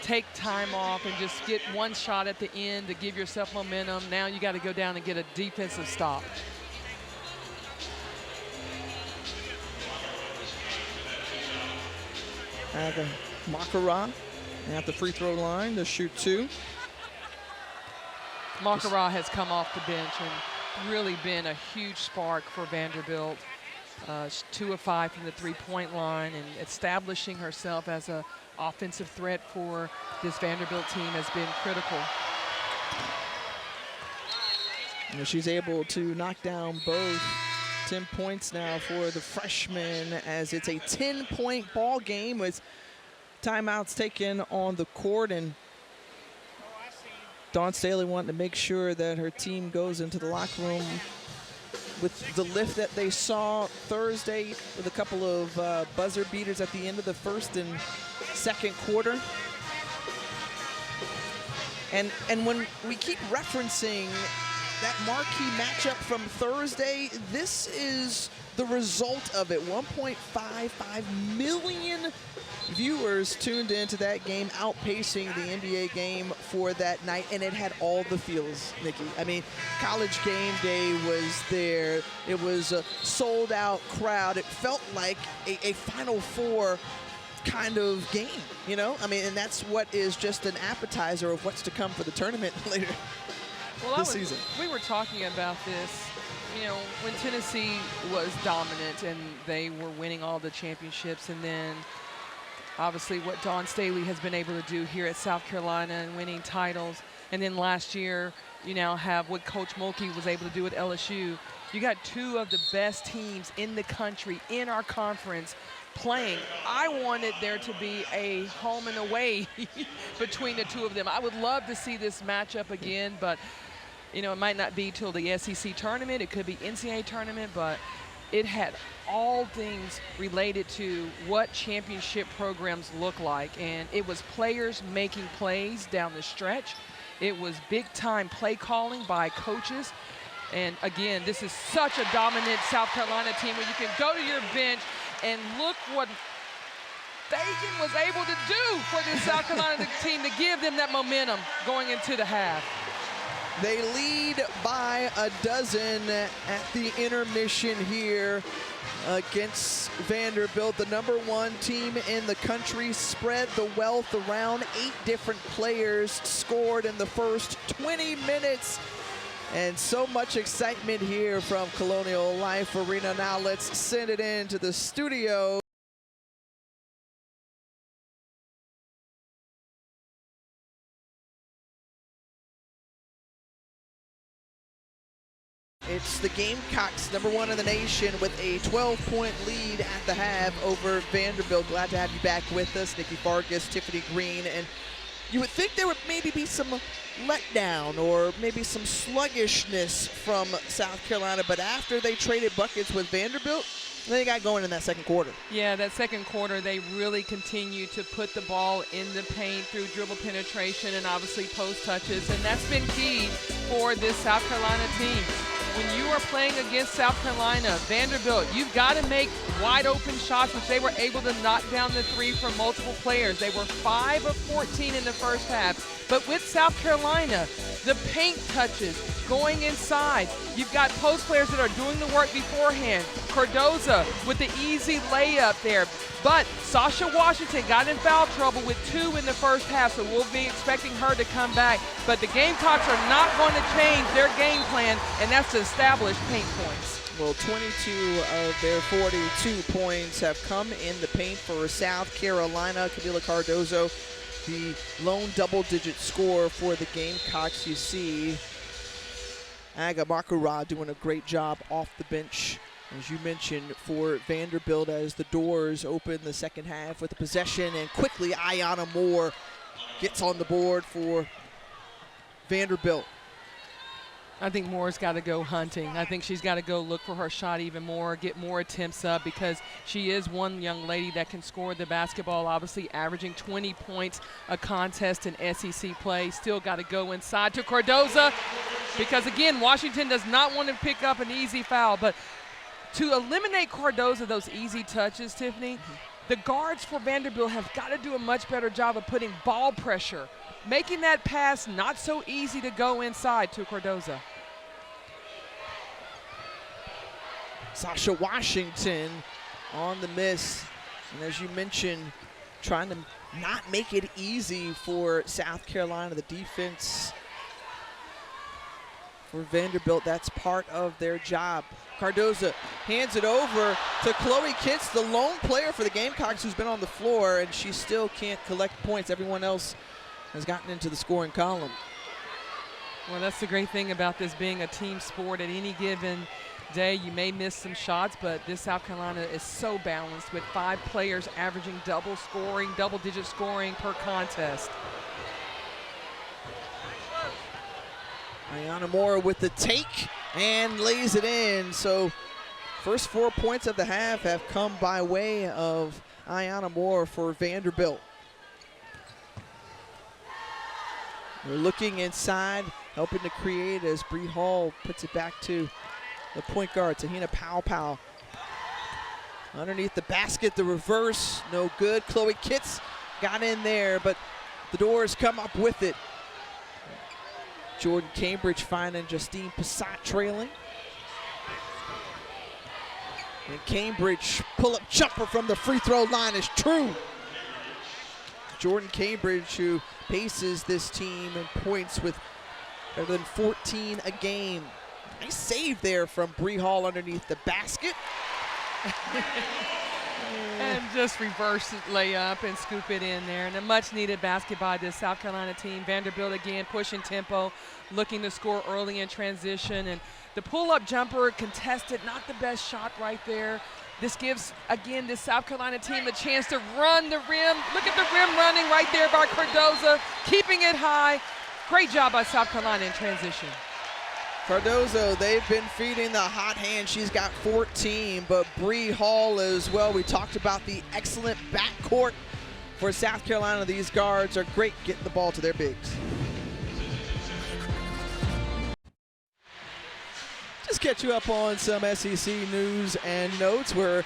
Speaker 2: take time off and just get one shot at the end to give yourself momentum? Now you got to go down and get a defensive stop.
Speaker 1: Makara at the free throw line to shoot 2.
Speaker 2: Makara has come off the bench and really been a huge spark for Vanderbilt. 2 of 5 from the three-point line, and establishing herself as an offensive threat for this Vanderbilt team has been critical.
Speaker 1: And she's able to knock down both 10 points now for the freshman, as it's a 10-point ball game with timeouts taken on the court, and Dawn Staley wanting to make sure that her team goes into the locker room with the lift that they saw Thursday, with a couple of buzzer beaters at the end of the first and second quarter. And when we keep referencing that marquee matchup from Thursday, this is the result of it. 1.55 million viewers tuned into that game, outpacing the NBA game for that night, and it had all the feels, Nikki. I mean, College Game Day was there. It was a sold-out crowd. It felt like a Final Four kind of game, you know? I mean, and that's what is just an appetizer of what's to come for the tournament later this season.
Speaker 2: We were talking about this, you know, when Tennessee was dominant and they were winning all the championships, and then obviously what Dawn Staley has been able to do here at South Carolina and winning titles. And then last year, you now have what Coach Mulkey was able to do at LSU. You got 2 of the best teams in the country, in our conference, playing. I wanted there to be a home and away between the 2 of them. I would love to see this matchup again, but you know, it might not be till the SEC tournament. It could be NCAA tournament, but it had all things related to what championship programs look like. And it was players making plays down the stretch. It was big-time play calling by coaches. And again, this is such a dominant South Carolina team where you can go to your bench and look what Fagan was able to do for this South Carolina team to give them that momentum going into the half.
Speaker 1: They lead by 12 at the intermission here against Vanderbilt, the #1 team in the country. Spread the wealth around. 8 different players scored in the first 20 minutes. And so much excitement here from Colonial Life Arena. Now let's send it into the studio. It's the Gamecocks, #1 in the nation, with a 12-point lead at the half over Vanderbilt. Glad to have you back with us, Nikki Fargas, Tiffany Green. And you would think there would maybe be some letdown or maybe some sluggishness from South Carolina, but after they traded buckets with Vanderbilt, they got going in that second quarter.
Speaker 2: Yeah, that second quarter, they really continue to put the ball in the paint through dribble penetration and obviously post touches, and that's been key for this South Carolina team. When you are playing against South Carolina, Vanderbilt, you've got to make wide open shots, which they were able to knock down the 3 from multiple players. They were 5 of 14 in the first half. But with South Carolina, the paint touches, going inside. You've got post players that are doing the work beforehand. Cardoso with the easy layup there. But Sasha Washington got in foul trouble with 2 in the first half, so we'll be expecting her to come back. But the Gamecocks are not going to change their game plan, and that's to establish paint points.
Speaker 1: Well, 22 of their 42 points have come in the paint for South Carolina. Kamilla Cardoso, the lone double-digit scorer for the Gamecocks. You see Aga Makara doing a great job off the bench, as you mentioned, for Vanderbilt, as the doors open the second half with the possession, and quickly Ayanna Moore gets on the board for Vanderbilt.
Speaker 2: I think Moore's got to go hunting. I think she's got to go look for her shot even more, get more attempts up, because she is one young lady that can score the basketball, obviously averaging 20 points a contest in SEC play. Still got to go inside to Cardoso. Because, again, Washington does not want to pick up an easy foul. But to eliminate Cardoso, those easy touches, Tiffany, the guards for Vanderbilt have got to do a much better job of putting ball pressure, making that pass not so easy to go inside to Cardoso.
Speaker 1: Sasha Washington on the miss. And as you mentioned, trying to not make it easy for South Carolina. The defense for Vanderbilt, that's part of their job. Cardoso hands it over to Chloe Kitts, the lone player for the Gamecocks who's been on the floor, and she still can't collect points. Everyone else has gotten into the scoring column.
Speaker 2: Well, that's the great thing about this being a team sport. At any given day, you may miss some shots, but this South Carolina is so balanced with 5 players averaging double-digit scoring per contest.
Speaker 1: Ayanna Moore with the take and lays it in. So first 4 points of the half have come by way of Ayanna Moore for Vanderbilt. They're looking inside, helping to create as Bree Hall puts it back to the point guard, Te-Hina Powell. Underneath the basket, the reverse, no good. Chloe Kitts got in there, but the Doors come up with it. Jordyn Cambridge finding Justine Passat trailing. And Cambridge pull-up jumper from the free throw line is true. Jordyn Cambridge, who paces this team in points with better than 14 a game. Nice save there from Bree Hall underneath the basket.
Speaker 2: And just reverse layup and scoop it in there. And a much-needed basket by this South Carolina team. Vanderbilt again pushing tempo, looking to score early in transition. And the pull-up jumper contested, not the best shot right there. This gives, again, this South Carolina team a chance to run the rim. Look at the rim running right there by Cardoso, keeping it high. Great job by South Carolina in transition.
Speaker 1: Cardoso, they've been feeding the hot hand. She's got 14, but Bree Hall as well. We talked about the excellent backcourt for South Carolina. These guards are great getting the ball to their bigs. Just catch you up on some SEC news and notes. We're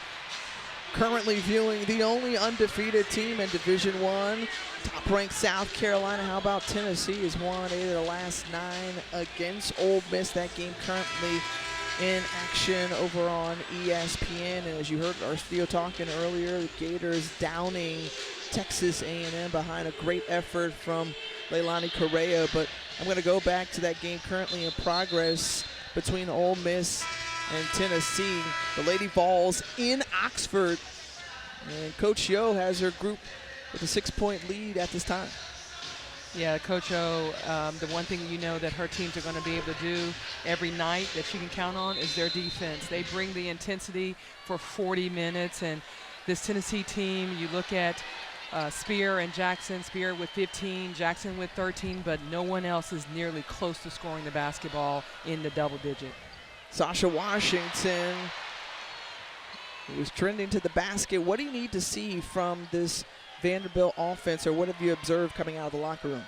Speaker 1: currently viewing the only undefeated team in Division I. Top-ranked South Carolina. How about Tennessee has won 8 of the last 9 against Ole Miss. That game currently in action over on ESPN. And as you heard our studio talking earlier, the Gators downing Texas A&M behind a great effort from Leilani Correa. But I'm going to go back to that game currently in progress between Ole Miss and Tennessee. The Lady Vols in Oxford. And Coach Yo has her group with a 6-point lead at this time.
Speaker 2: Yeah, Coach O, the one thing you know that her teams are going to be able to do every night that she can count on is their defense. They bring the intensity for 40 minutes. And this Tennessee team, you look at Spear and Jackson. Spear with 15, Jackson with 13, but no one else is nearly close to scoring the basketball in the double digit.
Speaker 1: Sasha Washington was trending to the basket. What do you need to see from this Vanderbilt offense, or what have you observed coming out of the locker room?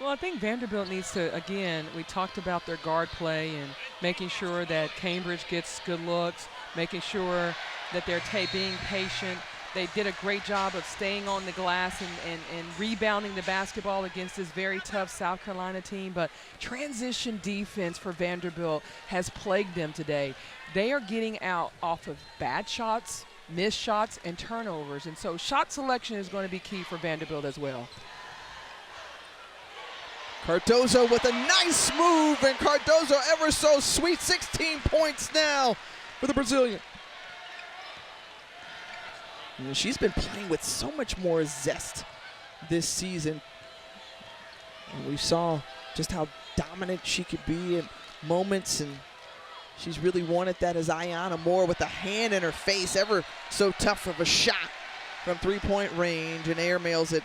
Speaker 2: Well, I think Vanderbilt needs to, again, we talked about their guard play and making sure that Cambridge gets good looks, making sure that they're being patient. They did a great job of staying on the glass and rebounding the basketball against this very tough South Carolina team. But transition defense for Vanderbilt has plagued them today. They are getting out off of bad shots, missed shots, and turnovers. And so shot selection is going to be key for Vanderbilt as well.
Speaker 1: Cardoso with a nice move, and Cardoso ever so sweet. 16 points now for the Brazilian. And she's been playing with so much more zest this season. And we saw just how dominant she could be in moments, and she's really wanted that as Ayanna Moore with a hand in her face, ever so tough of a shot from three-point range, and airmails it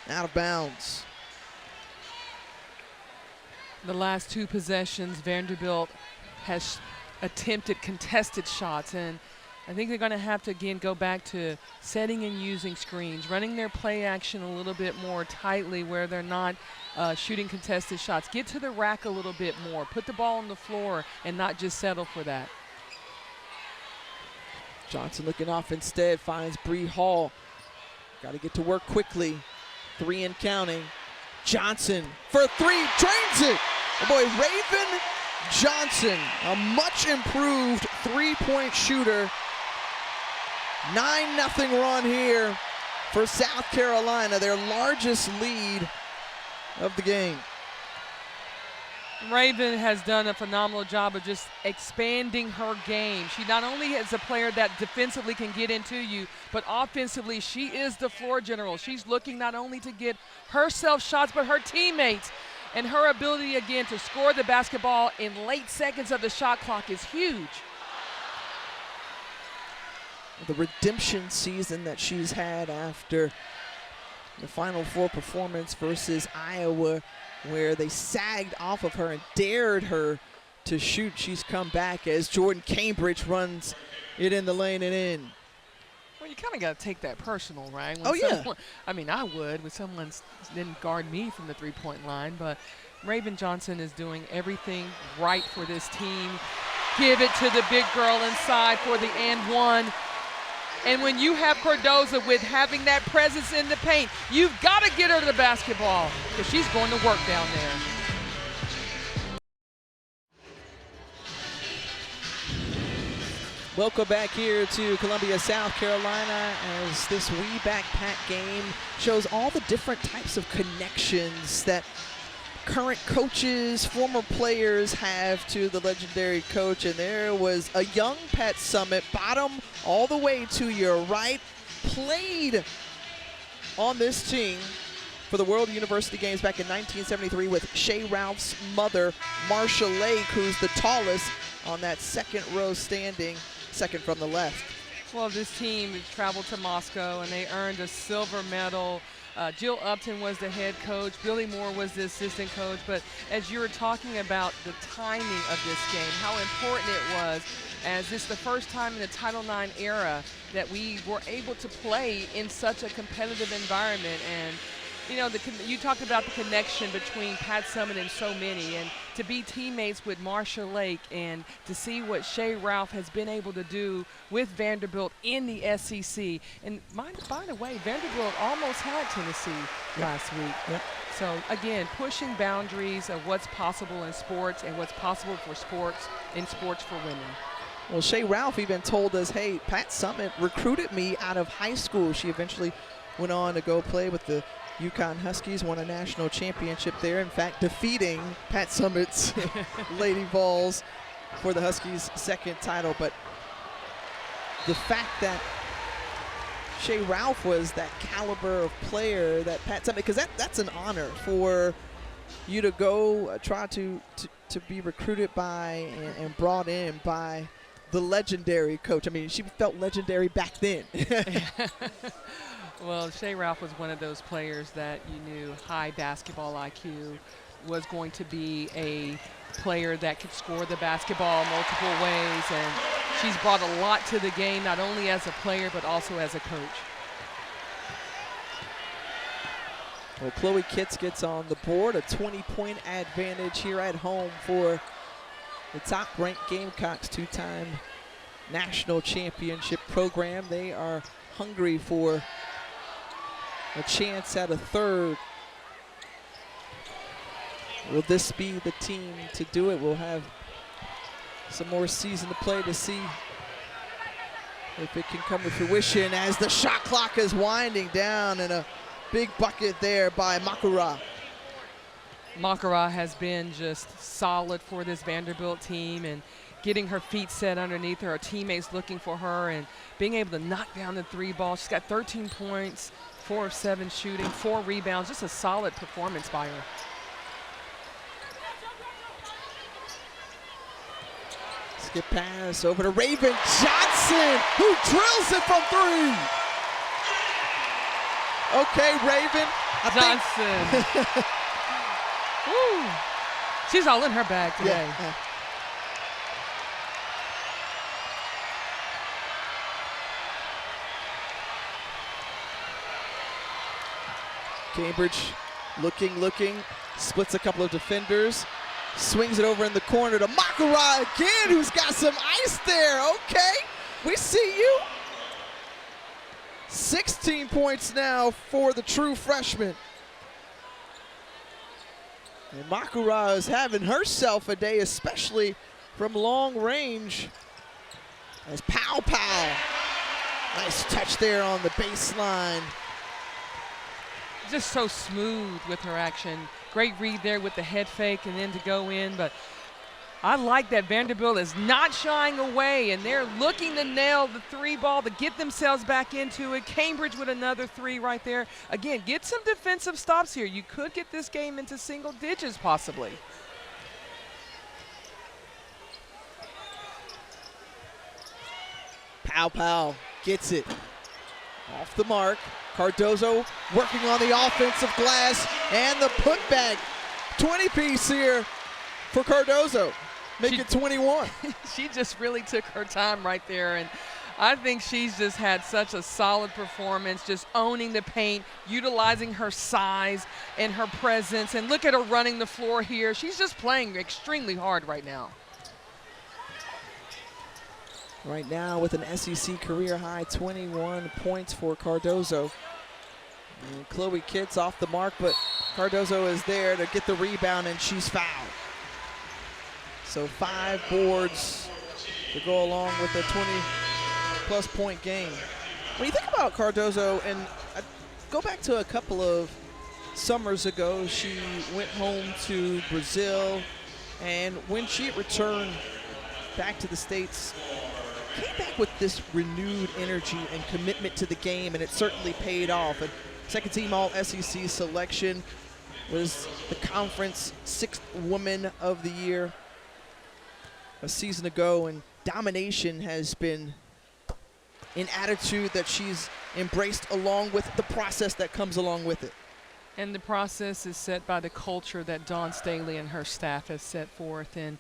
Speaker 1: out of bounds.
Speaker 2: The last 2 possessions, Vanderbilt has attempted contested shots, and I think they're going to have to, again, go back to setting and using screens, running their play action a little bit more tightly where they're not shooting contested shots. Get to the rack a little bit more. Put the ball on the floor and not just settle for that.
Speaker 1: Johnson looking off instead, finds Bree Hall. Got to get to work quickly. 3 and counting. Johnson for 3, drains it. Oh boy, Raven Johnson, a much improved 3-point shooter. 9-0 run here for South Carolina, their largest lead of the game.
Speaker 2: Raven has done a phenomenal job of just expanding her game. She not only is a player that defensively can get into you, but offensively she is the floor general. She's looking not only to get herself shots, but her teammates. And her ability, again, to score the basketball in late seconds of the shot clock is huge.
Speaker 1: The redemption season that she's had after the Final Four performance versus Iowa, where they sagged off of her and dared her to shoot. She's come back as Jordyn Cambridge runs it in the lane and in.
Speaker 2: Well, you kind of got to take that personal, right? When
Speaker 1: yeah.
Speaker 2: I mean, I would when someone didn't guard me from the three-point line, but Raven Johnson is doing everything right for this team. Give it to the big girl inside for the and one. And when you have Cardoso with having that presence in the paint, you've got to get her to the basketball because she's going to work down there.
Speaker 1: Welcome back here to Columbia, South Carolina, as this We Back Pack game shows all the different types of connections that current coaches, former players have to the legendary coach. And there was a young Pat Summitt, bottom all the way to your right, played on this team for the World University Games back in 1973 with Shea Ralph's mother, Marsha Lake, who's the tallest on that second row standing, second from the left.
Speaker 2: Well, this team traveled to Moscow and they earned a silver medal. Jill Upton was the head coach. Billy Moore was the assistant coach. But as you were talking about the timing of this game, how important it was, as it's the first time in the Title IX era that we were able to play in such a competitive environment. And you know, you talked about the connection between Pat Summitt and so many, and to be teammates with Marsha Lake and to see what Shea Ralph has been able to do with Vanderbilt in the SEC. And by the way, Vanderbilt almost had Tennessee last week.
Speaker 1: Yep.
Speaker 2: So again, pushing boundaries of what's possible in sports and what's possible for sports in sports for women.
Speaker 1: Well, Shea Ralph even told us, hey, Pat Summitt recruited me out of high school. She eventually went on to go play with the UConn Huskies, won a national championship there, in fact defeating Pat Summitt's Lady Vols for the Huskies' second title. But the fact that Shea Ralph was that caliber of player that Pat Summitt, because that's an honor for you to go try to be recruited by and brought in by the legendary coach. I mean, she felt legendary back then.
Speaker 2: Well, Shea Ralph was one of those players that you knew high basketball IQ, was going to be a player that could score the basketball multiple ways, and she's brought a lot to the game, not only as a player but also as a coach.
Speaker 1: Well, Chloe Kitts gets on the board, a 20-point advantage here at home for the top-ranked Gamecocks, two-time national championship program. They are hungry for a chance at a third. Will this be the team to do it? We'll have some more season to play to see if it can come to fruition as the shot clock is winding down, and a big bucket there by Makura.
Speaker 2: Makura has been just solid for this Vanderbilt team, and getting her feet set underneath her teammates looking for her and being able to knock down the three ball. She's got 13 points, 4 of 7 shooting, 4 rebounds, just a solid performance by her.
Speaker 1: Skip pass over to Raven Johnson, who drills it from 3. Okay, Raven.
Speaker 2: Johnson. Woo. She's all in her bag today.
Speaker 1: Yeah. Cambridge looking, splits a couple of defenders, swings it over in the corner to Makura again, who's got some ice there. Okay, we see you. 16 points now for the true freshman. And Makura is having herself a day, especially from long range. As Pow Pow, nice touch there on the baseline.
Speaker 2: Just so smooth with her action. Great read there with the head fake and then to go in, but I like that Vanderbilt is not shying away and they're looking to nail the 3 ball to get themselves back into it. Cambridge with another 3 right there. Again, get some defensive stops here. You could get this game into single digits possibly.
Speaker 1: Pow Pow gets it off the mark. Cardoso working on the offensive glass and the putback. 20-piece here for Cardoso. Make it 21.
Speaker 2: She just really took her time right there, and I think she's just had such a solid performance, just owning the paint, utilizing her size and her presence, and look at her running the floor here. She's just playing extremely hard right now.
Speaker 1: Right now with an SEC career high 21 points for Cardoso. And Chloe Kitts off the mark, but Cardoso is there to get the rebound and she's fouled. So 5 boards to go along with a 20-plus point game. When you think about Cardoso, and I go back to a couple of summers ago, she went home to Brazil, and when she returned back to the States, came back with this renewed energy and commitment to the game, and it certainly paid off. And second team All-SEC selection, was the conference 6th woman of the year a season ago, and domination has been an attitude that she's embraced along with the process that comes along with it.
Speaker 2: And the process is set by the culture that Dawn Staley and her staff has set forth. And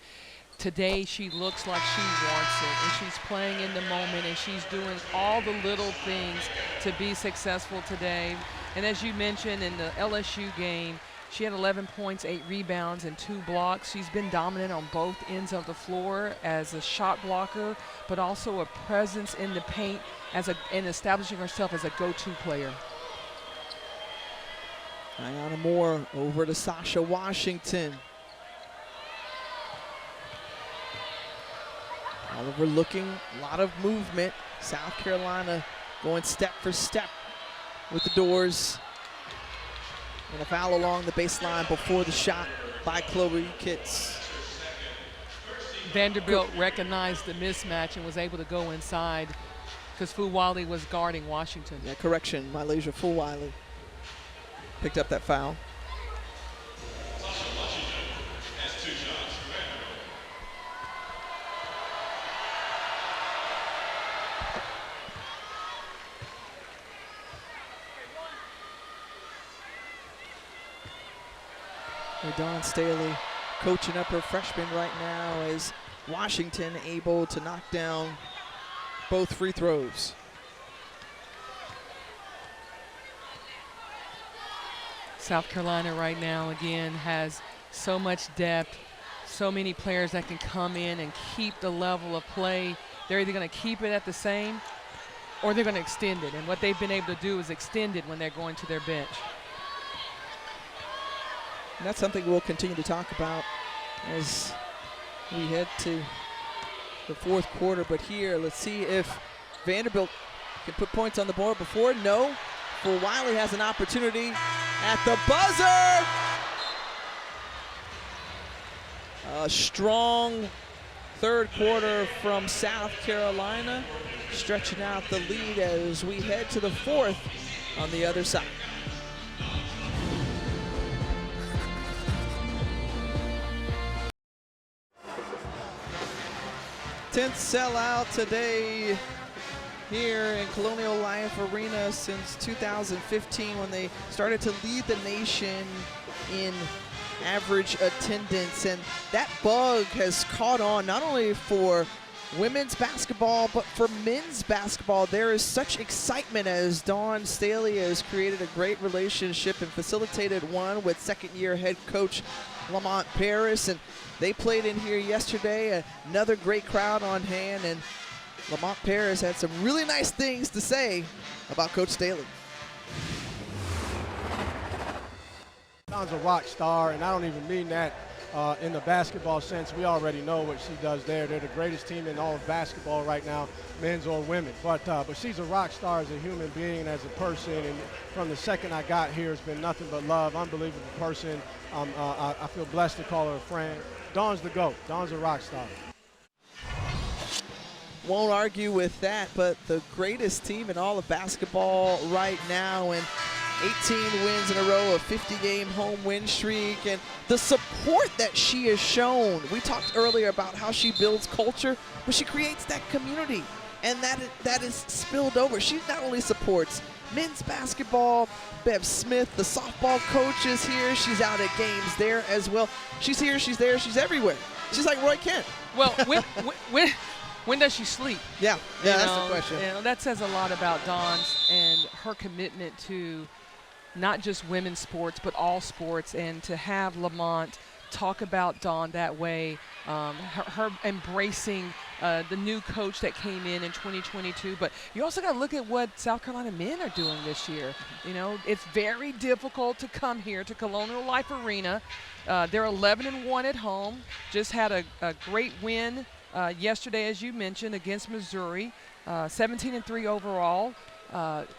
Speaker 2: today she looks like she wants it, and she's playing in the moment, and she's doing all the little things to be successful today. And as you mentioned in the LSU game, she had 11 points, 8 rebounds, and 2 blocks. She's been dominant on both ends of the floor as a shot blocker, but also a presence in the paint and establishing herself as a go-to player.
Speaker 1: Ayanna Moore over to Sasha Washington. Oliver looking, a lot of movement. South Carolina going step for step with the doors. And a foul along the baseline before the shot by Chloe Kitts.
Speaker 2: Vanderbilt recognized the mismatch and was able to go inside because Fulwiley was guarding Washington.
Speaker 1: Yeah, correction, Mylasia Fulwiley picked up that foul. Dawn Staley coaching up her freshmen right now as Washington able to knock down both free throws.
Speaker 2: South Carolina right now, again, has so much depth, so many players that can come in and keep the level of play. They're either going to keep it at the same or they're going to extend it. And what they've been able to do is extend it when they're going to their bench.
Speaker 1: And that's something we'll continue to talk about as we head to the 4th quarter. But here, let's see if Vanderbilt can put points on the board before. No. Fulwiley has an opportunity at the buzzer. A strong 3rd quarter from South Carolina, stretching out the lead as we head to the 4th on the other side. 10th sellout today here in Colonial Life Arena since 2015 when they started to lead the nation in average attendance. And that bug has caught on not only for women's basketball, but for men's basketball, there is such excitement as Dawn Staley has created a great relationship and facilitated one with second-year head coach Lamont Paris, and they played in here yesterday. Another great crowd on hand, and Lamont Paris had some really nice things to say about Coach Staley.
Speaker 6: Dawn's a rock star, and I don't even mean that in the basketball sense. We already know what she does there. They're the greatest team in all of basketball right now, men's or women. But she's a rock star as a human being, as a person, and from the second I got here, it's been nothing but love. Unbelievable person. I feel blessed to call her a friend. Dawn's the GOAT. Dawn's a rock star.
Speaker 1: Won't argue with that, but the greatest team in all of basketball right now, and 18 wins in a row, a 50-game home win streak, and the support that she has shown. We talked earlier about how she builds culture, but she creates that community, and that is spilled over. She not only supports men's basketball, Bev Smith, the softball coach is here. She's out at games there as well. She's here, she's there, she's everywhere. She's like Roy Kent.
Speaker 2: Well, when does she sleep?
Speaker 1: Yeah, that's the question.
Speaker 2: That says a lot about Dawn and her commitment to not just women's sports, but all sports, and to have Lamont talk about Dawn that way, her embracing the new coach that came in 2022. But you also got to look at what South Carolina men are doing this year. You know, it's very difficult to come here to Colonial Life Arena. They're 11-1 at home, just had a great win yesterday, as you mentioned, against Missouri, 17-3 overall.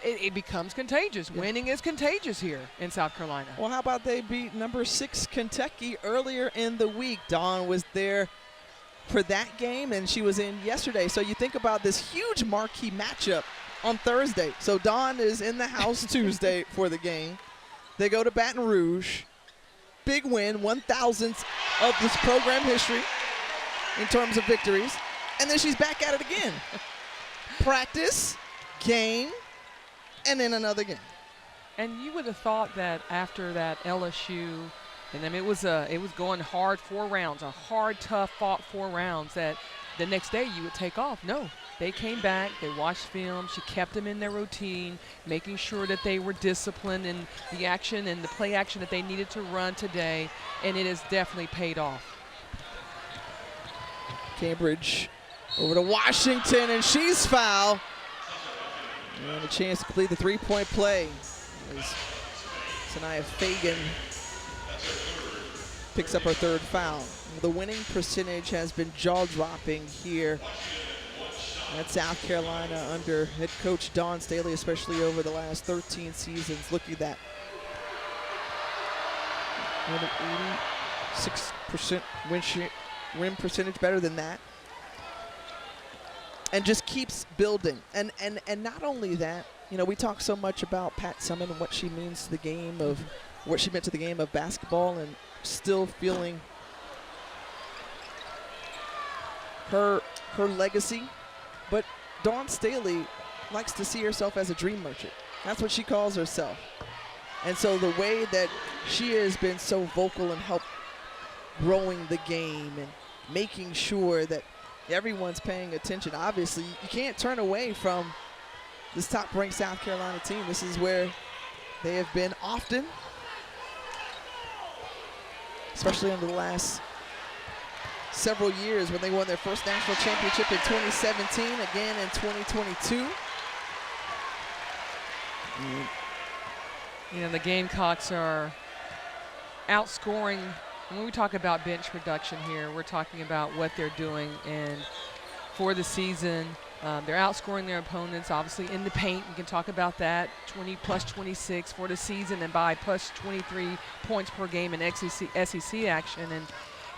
Speaker 2: It becomes contagious. Yeah. Winning is contagious here in South Carolina.
Speaker 1: Well, how about they beat number 6 Kentucky earlier in the week? Dawn was there for that game, and she was in yesterday. So you think about this huge marquee matchup on Thursday. So Dawn is in the house Tuesday for the game. They go to Baton Rouge. Big win, 1,000th of this program history in terms of victories. And then she's back at it again. Practice, game, and then another game.
Speaker 2: And you would have thought that after that LSU, and then it was going hard 4 rounds, a hard, tough fought 4 rounds, that the next day you would take off. No, they came back, they watched film, she kept them in their routine, making sure that they were disciplined in the action and the play action that they needed to run today, and it has definitely paid off.
Speaker 1: Cambridge over to Washington, and she's fouled. And a chance to complete the 3-point play as Sanaya Fagan picks up her 3rd foul. The winning percentage has been jaw-dropping here at South Carolina under head coach Dawn Staley, especially over the last 13 seasons. Look at that. 86% win percentage, better than that. And just keeps building. And not only that, you know, we talk so much about Pat Summitt and what she means to the game of, what she meant to the game of basketball, and still feeling her legacy. But Dawn Staley likes to see herself as a dream merchant. That's what she calls herself. And so the way that she has been so vocal and helped growing the game and making sure that everyone's paying attention. Obviously, you can't turn away from this top-ranked South Carolina team. This is where they have been often, especially over the last several years when they won their first national championship in 2017, again in 2022.
Speaker 2: You know, the Gamecocks are outscoring. When we talk about bench production here, we're talking about what they're doing, and for the season, they're outscoring their opponents, obviously, in the paint. We can talk about that, 20 plus 26 for the season, and by plus 23 points per game in SEC action, and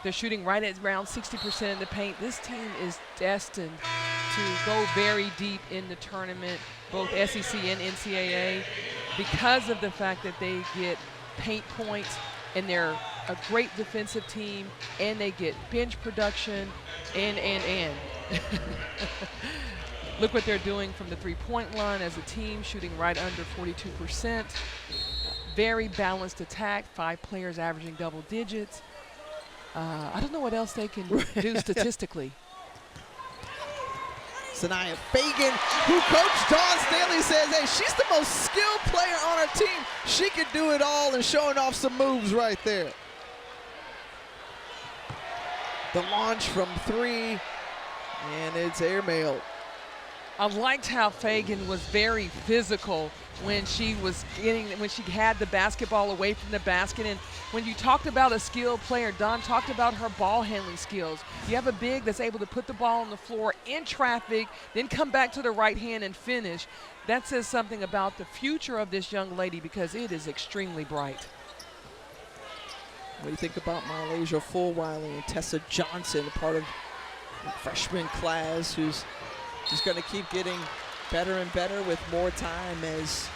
Speaker 2: they're shooting right at around 60% in the paint. This team is destined to go very deep in the tournament, both SEC and NCAA, because of the fact that they get paint points, and they're a great defensive team, and they get bench production, and. Look what they're doing from the 3-point line as a team, shooting right under 42%. Very balanced attack, 5 players averaging double digits. I don't know what else they can do statistically.
Speaker 1: Sanaya Fagan, who Coach Dawn Staley says, hey, she's the most skilled player on our team. She could do it all, and showing off some moves right there. The launch from 3, and it's airmailed.
Speaker 2: I liked how Fagan was very physical when she had the basketball away from the basket. And when you talked about a skilled player, Don talked about her ball handling skills. You have a big that's able to put the ball on the floor in traffic, then come back to the right hand and finish. That says something about the future of this young lady, because it is extremely bright.
Speaker 1: What do you think about Malaysia Fulwiley and Tessa Johnson, part of the freshman class, who's just going to keep getting better and better with more time as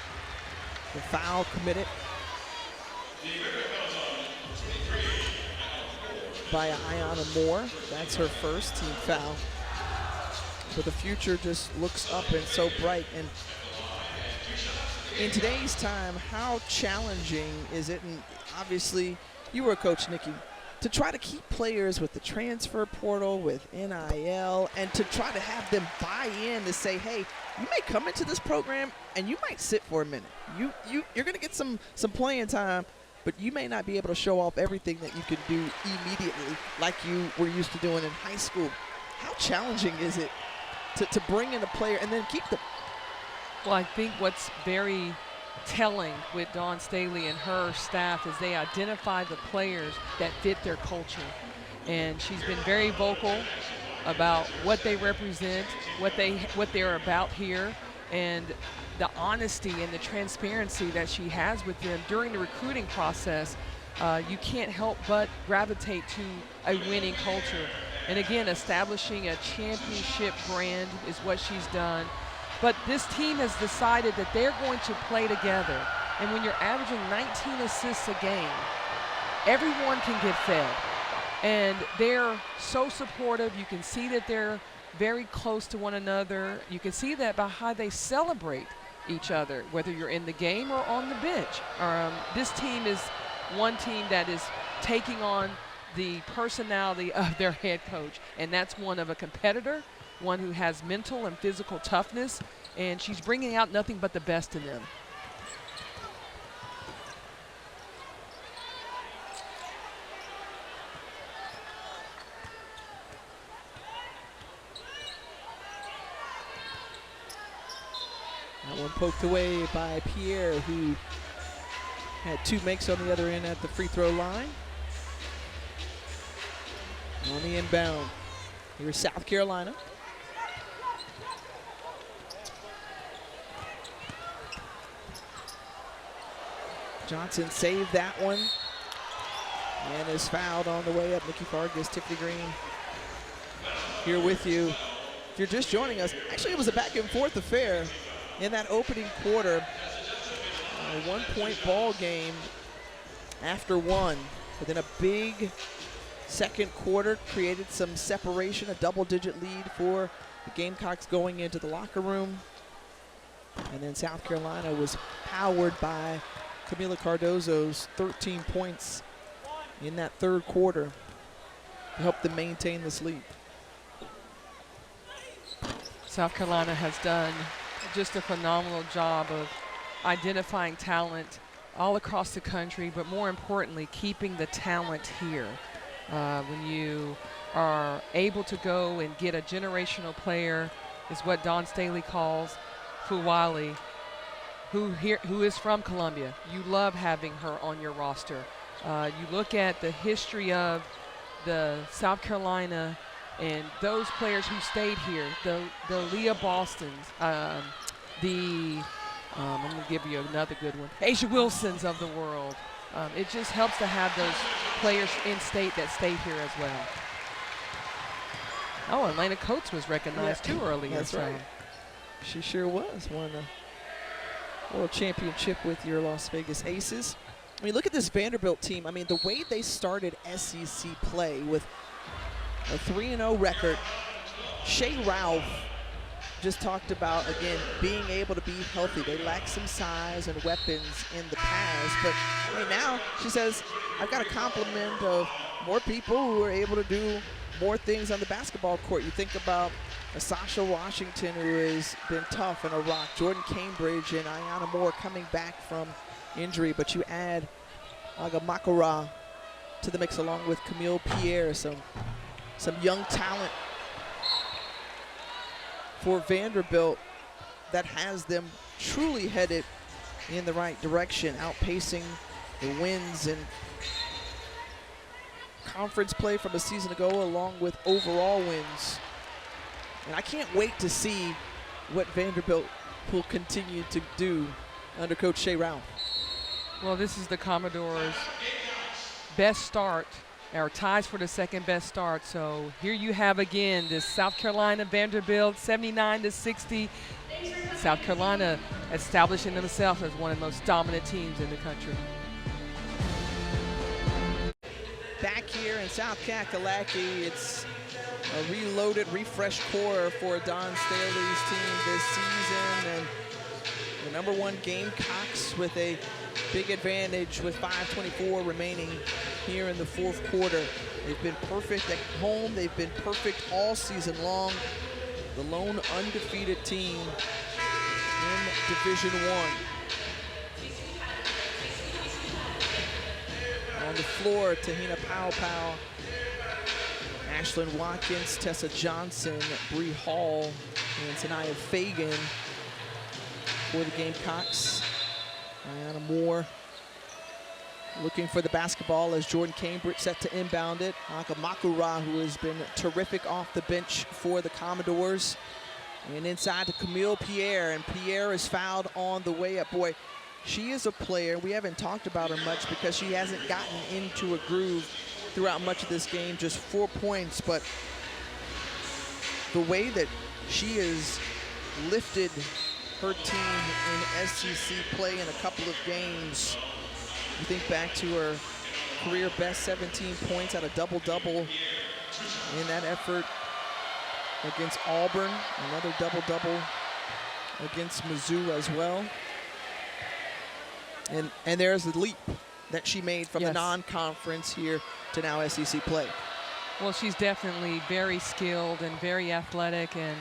Speaker 1: the foul committed by Ayana Moore. That's her first team foul. So the future just looks up and so bright. And in today's time, how challenging is it? And obviously, you were a coach, Nikki, to try to keep players with the transfer portal, with NIL, and to try to have them buy in to say, hey, you may come into this program and you might sit for a minute. You're going to get some playing time, but you may not be able to show off everything that you can do immediately like you were used to doing in high school. How challenging is it to bring in a player and then keep them?
Speaker 2: Well, I think what's very telling with Dawn Staley and her staff is they identify the players that fit their culture. And she's been very vocal about what they represent, what they're about here, and the honesty and the transparency that she has with them during the recruiting process. You can't help but gravitate to a winning culture. And again, establishing a championship brand is what she's done. But this team has decided that they're going to play together. And when you're averaging 19 assists a game, everyone can get fed. And they're so supportive. You can see that they're very close to one another. You can see that by how they celebrate each other, whether you're in the game or on the bench. This team is one team that is taking on the personality of their head coach, and that's one of a competitor, one who has mental and physical toughness, and she's bringing out nothing but the best in them.
Speaker 1: That one poked away by Pierre, who had 2 makes on the other end at the free throw line. On the inbound, here's South Carolina. Johnson saved that one and is fouled on the way up. Nikki Fargas, Tiffany Green here with you. If you're just joining us, actually it was a back and forth affair in that opening quarter. A 1-point ball game after 1, but then a big second quarter created some separation, a double-digit lead for the Gamecocks going into the locker room. And then South Carolina was powered by Kamilla Cardoso's 13 points in that third quarter to help them maintain this lead.
Speaker 2: South Carolina has done just a phenomenal job of identifying talent all across the country, but more importantly, keeping the talent here. When you are able to go and get a generational player, is what Dawn Staley calls Fulwiley, who is from Columbia. You love having her on your roster. You look at the history of the South Carolina and those players who stayed here, the Leah Bostons, I'm going to give you another good one, Asia Wilsons of the world. It just helps to have those players in state that stayed here as well. Oh, Elena Coates was recognized too earlier.
Speaker 1: That's right. She sure was. Won a world championship with your Las Vegas Aces. I mean, look at this Vanderbilt team. I mean, the way they started SEC play with a 3-0 record. Shea Ralph just talked about, again, being able to be healthy. They lack some size and weapons in the past, but I mean, now she says, I've got a complement of more people who are able to do more things on the basketball court. You think about Sasha Washington, who has been tough and a rock, Jordyn Cambridge and Ayana Moore coming back from injury, but you add Aga Makara to the mix along with Camille Pierre, some young talent for Vanderbilt that has them truly headed in the right direction, outpacing the wins and conference play from a season ago along with overall wins. And I can't wait to see what Vanderbilt will continue to do under Coach Shea.
Speaker 2: Well, this is the Commodores' best start, or ties for the second best start. So here you have again this South Carolina Vanderbilt 79-60. South Carolina establishing themselves as one of the most dominant teams in the country.
Speaker 1: Back here in South Kakalaki, it's a reloaded, refreshed core for Don Staley's team this season, and the #1 Gamecocks with a big advantage with 5:24 remaining here in the fourth quarter. They've been perfect at home. They've been perfect all season long. The lone undefeated team in Division I. On the floor, Te-Hina Pow, Ashlyn Watkins, Tessa Johnson, Bree Hall, and Tanaya Fagan for the Gamecocks. Ayana Moore looking for the basketball as Jordyn Cambridge set to inbound it. Aga Makara, who has been terrific off the bench for the Commodores. And inside to Camille Pierre, and Pierre is fouled on the way up. Boy, she is a player. We haven't talked about her much because she hasn't gotten into a groove throughout much of this game, just 4 points, but the way that she has lifted her team in SEC play in a couple of games. You think back to her career best 17 points at a double-double in that effort against Auburn, another double-double against Mizzou as well. And there's the leap that she made from the non-conference here to now SEC play.
Speaker 2: Well, she's definitely very skilled and very athletic, and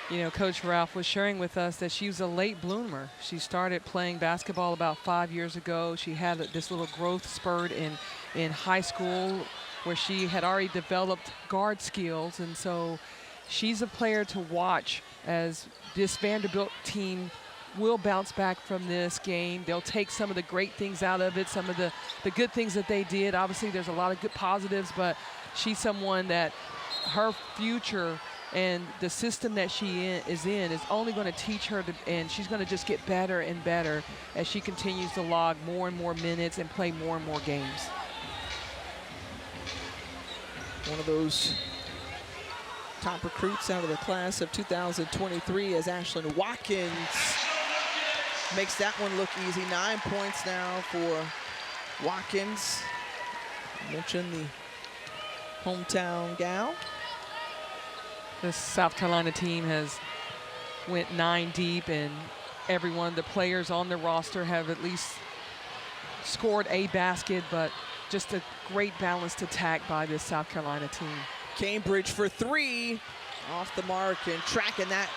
Speaker 2: you know, Coach Ralph was sharing with us that she was a late bloomer. She started playing basketball about 5 years ago. She had this little growth spurt in high school where she had already developed guard skills, and so she's a player to watch as this Vanderbilt team will bounce back from this game. They'll take some of the great things out of it, some of the good things that they did. Obviously, there's a lot of good positives, but she's someone that her future and the system that she is in is only going to teach her, and she's going to just get better and better as she continues to log more and more minutes and play more and more games.
Speaker 1: One of those top recruits out of the class of 2023 as Ashlyn Watkins makes that one look easy. 9 points now for Watkins. I mentioned the hometown gal.
Speaker 2: This South Carolina team has went 9 deep, and every one of the players on the roster have at least scored a basket, but just a great balanced attack by this South Carolina team.
Speaker 1: Cambridge for 3, off the mark, and tracking that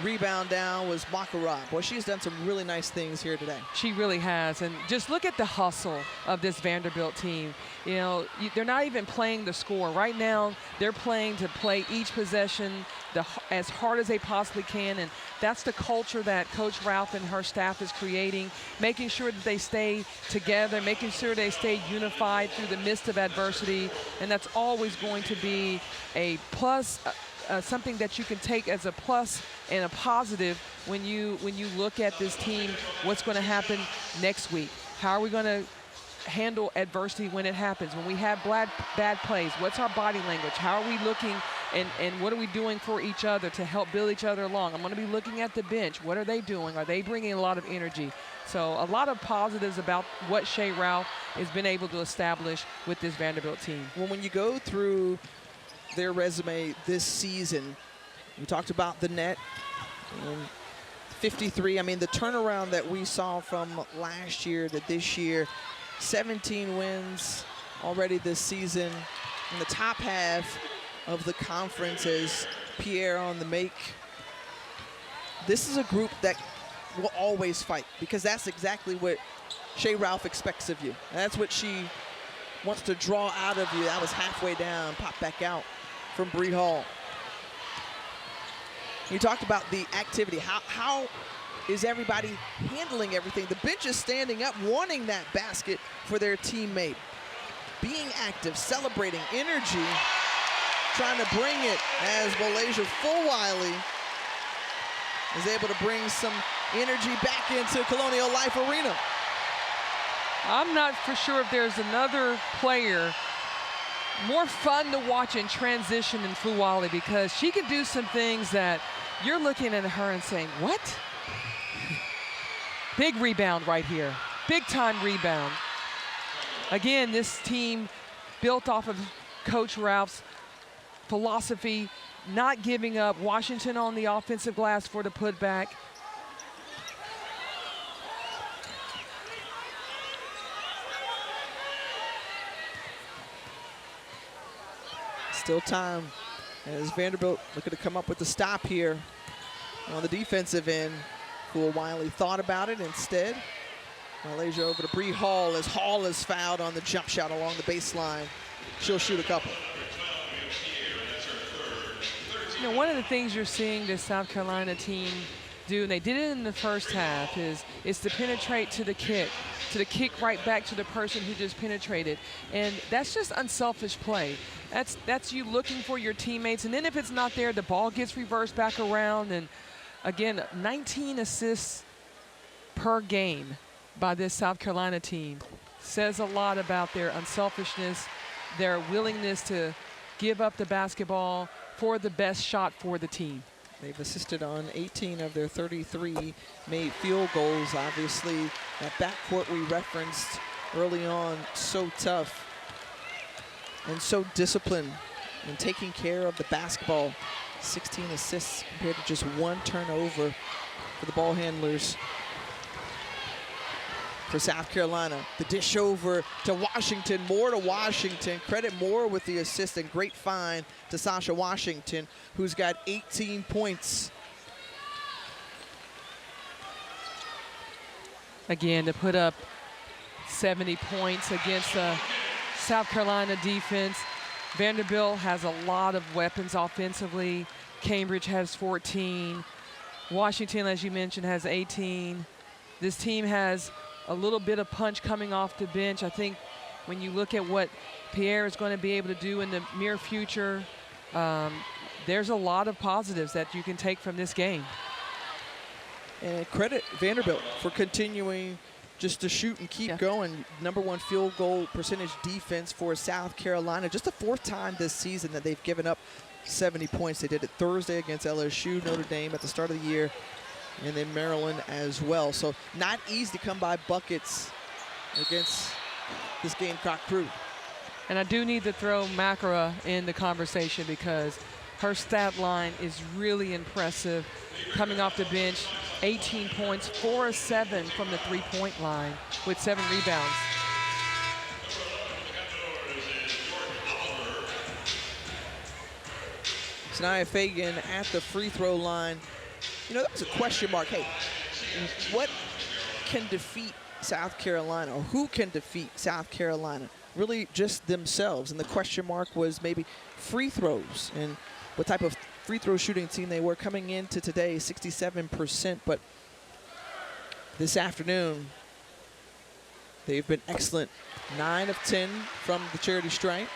Speaker 1: rebound down was Makara. Boy, she's done some really nice things here today.
Speaker 2: She really has, and just look at the hustle of this Vanderbilt team. You know, they're not even playing the score. Right now, they're playing to play each possession as hard as they possibly can, and that's the culture that Coach Ralph and her staff is creating, making sure that they stay together, making sure they stay unified through the midst of adversity, and that's always going to be a plus, something that you can take as a plus and a positive when you look at this team. What's going to happen next week? How are we going to handle adversity when it happens? When we have bad plays, what's our body language? How are we looking, and what are we doing for each other to help build each other along? I'm going to be looking at the bench. What are they doing? Are they bringing a lot of energy? So a lot of positives about what Shea Ralph has been able to establish with this Vanderbilt team.
Speaker 1: Well, when you go through their resume this season, we talked about the net and 53. I mean, the turnaround that we saw from last year to this year, 17 wins already this season. In the top half, of the conference as Pierre on the make. This is a group that will always fight because that's exactly what Shea Ralph expects of you. That's what she wants to draw out of you. That was halfway down, popped back out from Bree Hall. You talked about the activity. How is everybody handling everything? The bench is standing up, wanting that basket for their teammate. Being active, celebrating, energy, trying to bring it as Malaysia Fulwiley is able to bring some energy back into Colonial Life Arena.
Speaker 2: I'm not for sure if there's another player more fun to watch in transition than Fulwiley, because she can do some things that you're looking at her and saying, what? Big rebound right here. Big time rebound. Again, this team built off of Coach Ralph's philosophy, not giving up. Washington on the offensive glass for the putback.
Speaker 1: Still time as Vanderbilt looking to come up with the stop here on the defensive end. Fulwiley thought about it instead. Malaysia over to Bree Hall as Hall is fouled on the jump shot along the baseline. She'll shoot a couple.
Speaker 2: You know, one of the things you're seeing this South Carolina team do, and they did it in the first half, is to penetrate to the kick right back to the person who just penetrated. And that's just unselfish play. That's you looking for your teammates, and then if it's not there, the ball gets reversed back around. And again, 19 assists per game by this South Carolina team says a lot about their unselfishness, their willingness to give up the basketball for the best shot for the team.
Speaker 1: They've assisted on 18 of their 33 made field goals. Obviously, that backcourt we referenced early on, so tough and so disciplined and taking care of the basketball. 16 assists compared to just 1 turnover for the ball handlers for South Carolina. The dish over to Washington, more to Washington. Credit Moore with the assist, and great find to Sasha Washington, who's got 18 points.
Speaker 2: Again, to put up 70 points against the South Carolina defense. Vanderbilt has a lot of weapons offensively. Cambridge has 14. Washington, as you mentioned, has 18. This team has a little bit of punch coming off the bench. I think when you look at what Pierre is going to be able to do in the near future, there's a lot of positives that you can take from this game.
Speaker 1: And credit Vanderbilt for continuing just to shoot and keep going. #1 field goal percentage defense for South Carolina. Just the 4th time this season that they've given up 70 points. They did it Thursday against LSU, Notre Dame at the start of the year, and then Maryland as well. So not easy to come by buckets against this Gamecock crew.
Speaker 2: And I do need to throw Makara in the conversation because her stat line is really impressive. Coming off the bench, 18 points, 4 of 7 from the 3-point line with 7 rebounds.
Speaker 1: Sanaya Fagan at the free throw line. You know, that was a question mark. Hey, what can defeat South Carolina, or who can defeat South Carolina? Really just themselves. And the question mark was maybe free throws and what type of free throw shooting team they were coming into today, 67%. But this afternoon, they've been excellent. 9 of 10 from the charity stripe.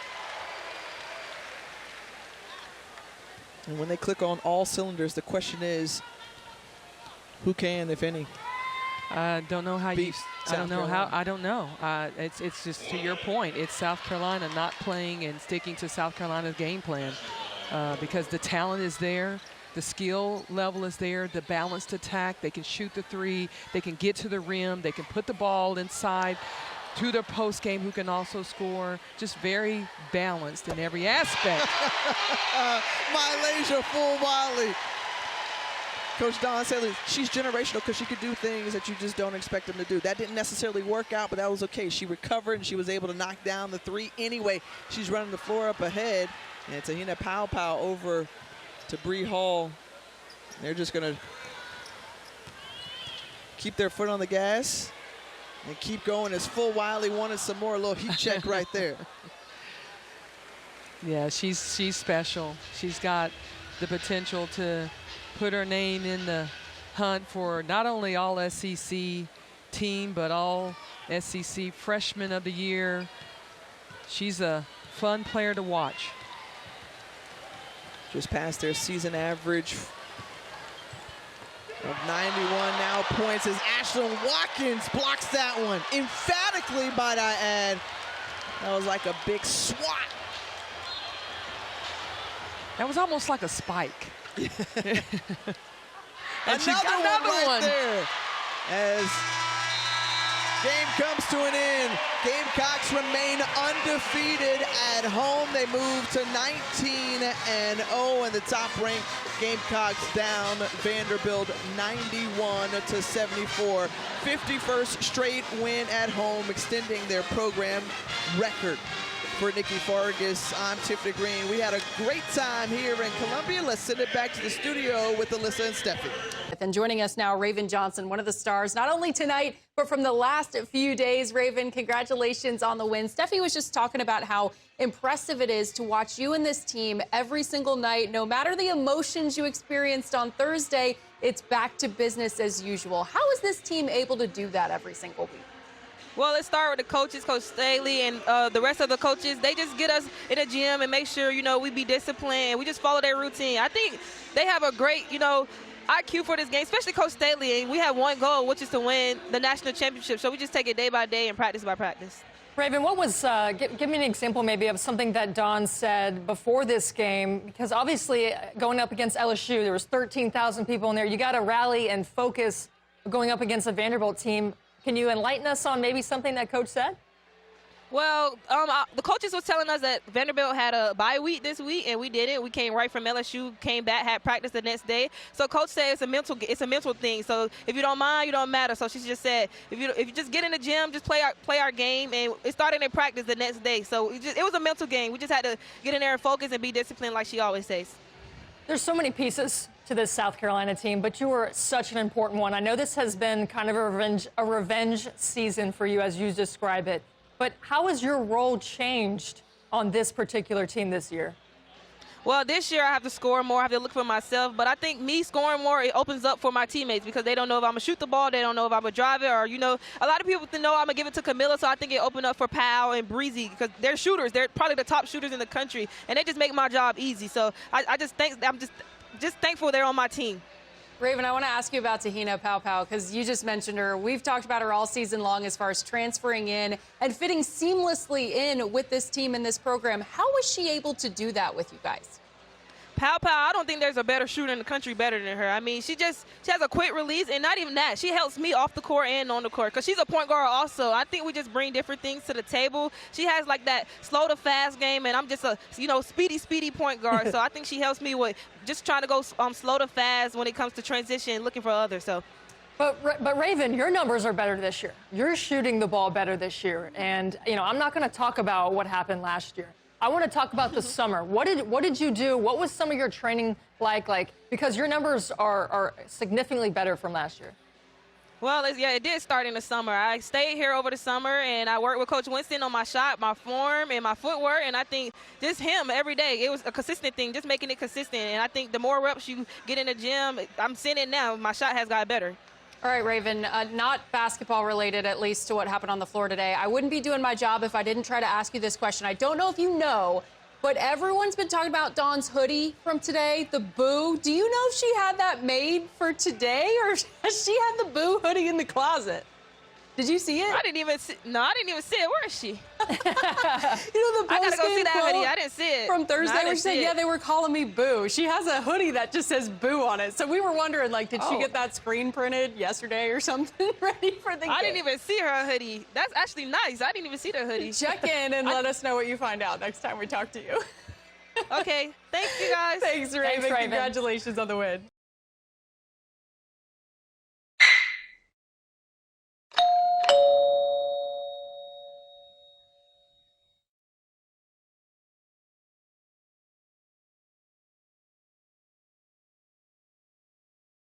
Speaker 1: And when they click on all cylinders, the question is, who can, if any?
Speaker 2: I don't know how you. I don't know
Speaker 1: Carolina.
Speaker 2: how. I don't know. It's just to your point. It's South Carolina not playing and sticking to South Carolina's game plan because the talent is there, the skill level is there, the balanced attack. They can shoot the 3. They can get to the rim. They can put the ball inside to their post game, who can also score. Just very balanced in every aspect.
Speaker 1: Malaysia Fulwiley. Coach Don said she's generational because she could do things that you just don't expect them to do. That didn't necessarily work out, but that was okay. She recovered and she was able to knock down the 3 anyway. She's running the floor up ahead And Te-Hina Pow over to Bree Hall. They're just going to keep their foot on the gas and keep going as Fulwiley wanted some more. A little heat check right there.
Speaker 2: Yeah, she's special. She's got the potential to put her name in the hunt for not only all SEC team, but all SEC Freshman of the Year. She's a fun player to watch.
Speaker 1: Just past their season average of 91 now points as Ashlyn Watkins blocks that one. Emphatically, might I add. That was like a big swat.
Speaker 2: That was almost like a spike. And
Speaker 1: another one right there as game comes to an end. Gamecocks remain undefeated at home. They move to 19-0, and the top-ranked Gamecocks down Vanderbilt 91-74. 51st straight win at home, extending their program record. For Nikki Fargas, I'm Tiffany Green. We had a great time here in Columbia. Let's send it back to the studio with Alyssa and Steffi.
Speaker 7: And joining us now, Raven Johnson, one of the stars, not only tonight, but from the last few days. Raven, congratulations on the win. Steffi was just talking about how impressive it is to watch you and this team every single night. No matter the emotions you experienced on Thursday, it's back to business as usual. How is this team able to do that every single week?
Speaker 8: Well, let's start with the coaches, Coach Staley and the rest of the coaches. They just get us in the gym and make sure, we be disciplined and we just follow their routine. I think they have a great, IQ for this game, especially Coach Staley. And we have one goal, which is to win the national championship. So we just take it day by day and practice by practice.
Speaker 9: Raven, what was, give me an example maybe of something that Dawn said before this game, because obviously going up against LSU, there was 13,000 people in there. You got to rally and focus going up against a Vanderbilt team. Can you enlighten us on maybe something that Coach said?
Speaker 8: Well, the coaches was telling us that Vanderbilt had a bye week this week, and we didn't. We came right from LSU, came back, had practice the next day. So Coach said it's a mental thing. So if you don't mind, you don't matter. So she just said if you just get in the gym, just play our game, and it started in practice the next day. So it was a mental game. We just had to get in there and focus and be disciplined, like she always says.
Speaker 9: There's so many pieces to this South Carolina team, but you were such an important one. I know this has been kind of a revenge season for you, as you describe it. But how has your role changed on this particular team this year?
Speaker 8: Well, this year I have to score more. I have to look for myself. But I think me scoring more, it opens up for my teammates because they don't know if I'm going to shoot the ball. They don't know if I'm going to drive it. Or, a lot of people know I'm going to give it to Kamilla. So I think it opened up for Powell and Breezy because they're shooters. They're probably the top shooters in the country. And they just make my job easy. So I'm just thankful they're on my team.
Speaker 7: Raven, I want to ask you about Te-Hina Pow because you just mentioned her. We've talked about her all season long as far as transferring in and fitting seamlessly in with this team and this program. How was she able to do that with you guys?
Speaker 8: Pow, I don't think there's a better shooter in the country better than her. I mean, she has a quick release, and not even that. She helps me off the court and on the court because she's a point guard also. I think we just bring different things to the table. She has like that slow to fast game, and I'm just a speedy point guard. So I think she helps me with just trying to go slow to fast when it comes to transition, looking for others. So.
Speaker 9: But Raven, your numbers are better this year. You're shooting the ball better this year, and I'm not going to talk about what happened last year. I want to talk about the summer. What did you do? What was some of your training like? Because your numbers are significantly better from last year.
Speaker 8: Well, it did start in the summer. I stayed here over the summer, and I worked with Coach Winston on my shot, my form, and my footwork. And I think just him every day, it was a consistent thing, just making it consistent. And I think the more reps you get in the gym, I'm seeing it now. My shot has got better.
Speaker 7: All right, Raven, not basketball related, at least to what happened on the floor today. I wouldn't be doing my job if I didn't try to ask you this question. I don't know if you know, but everyone's been talking about Dawn's hoodie from today, the Boo. Do you know if she had that made for today, or has she had the Boo hoodie in the closet? Did you see it?
Speaker 8: I didn't even see it. Where is she?
Speaker 7: The
Speaker 8: I gotta go see that hoodie. I didn't see it.
Speaker 7: From Thursday, where she said, yeah, they were calling me Boo. She has a hoodie that just says Boo on it. So we were wondering, did she get that screen printed yesterday or something ready for the game?
Speaker 8: I didn't even see her hoodie. That's actually nice. I didn't even see the hoodie.
Speaker 7: Check in and let us know what you find out next time we talk to you.
Speaker 8: Okay. Thanks, you guys.
Speaker 7: Thanks, Raven. Congratulations on the win.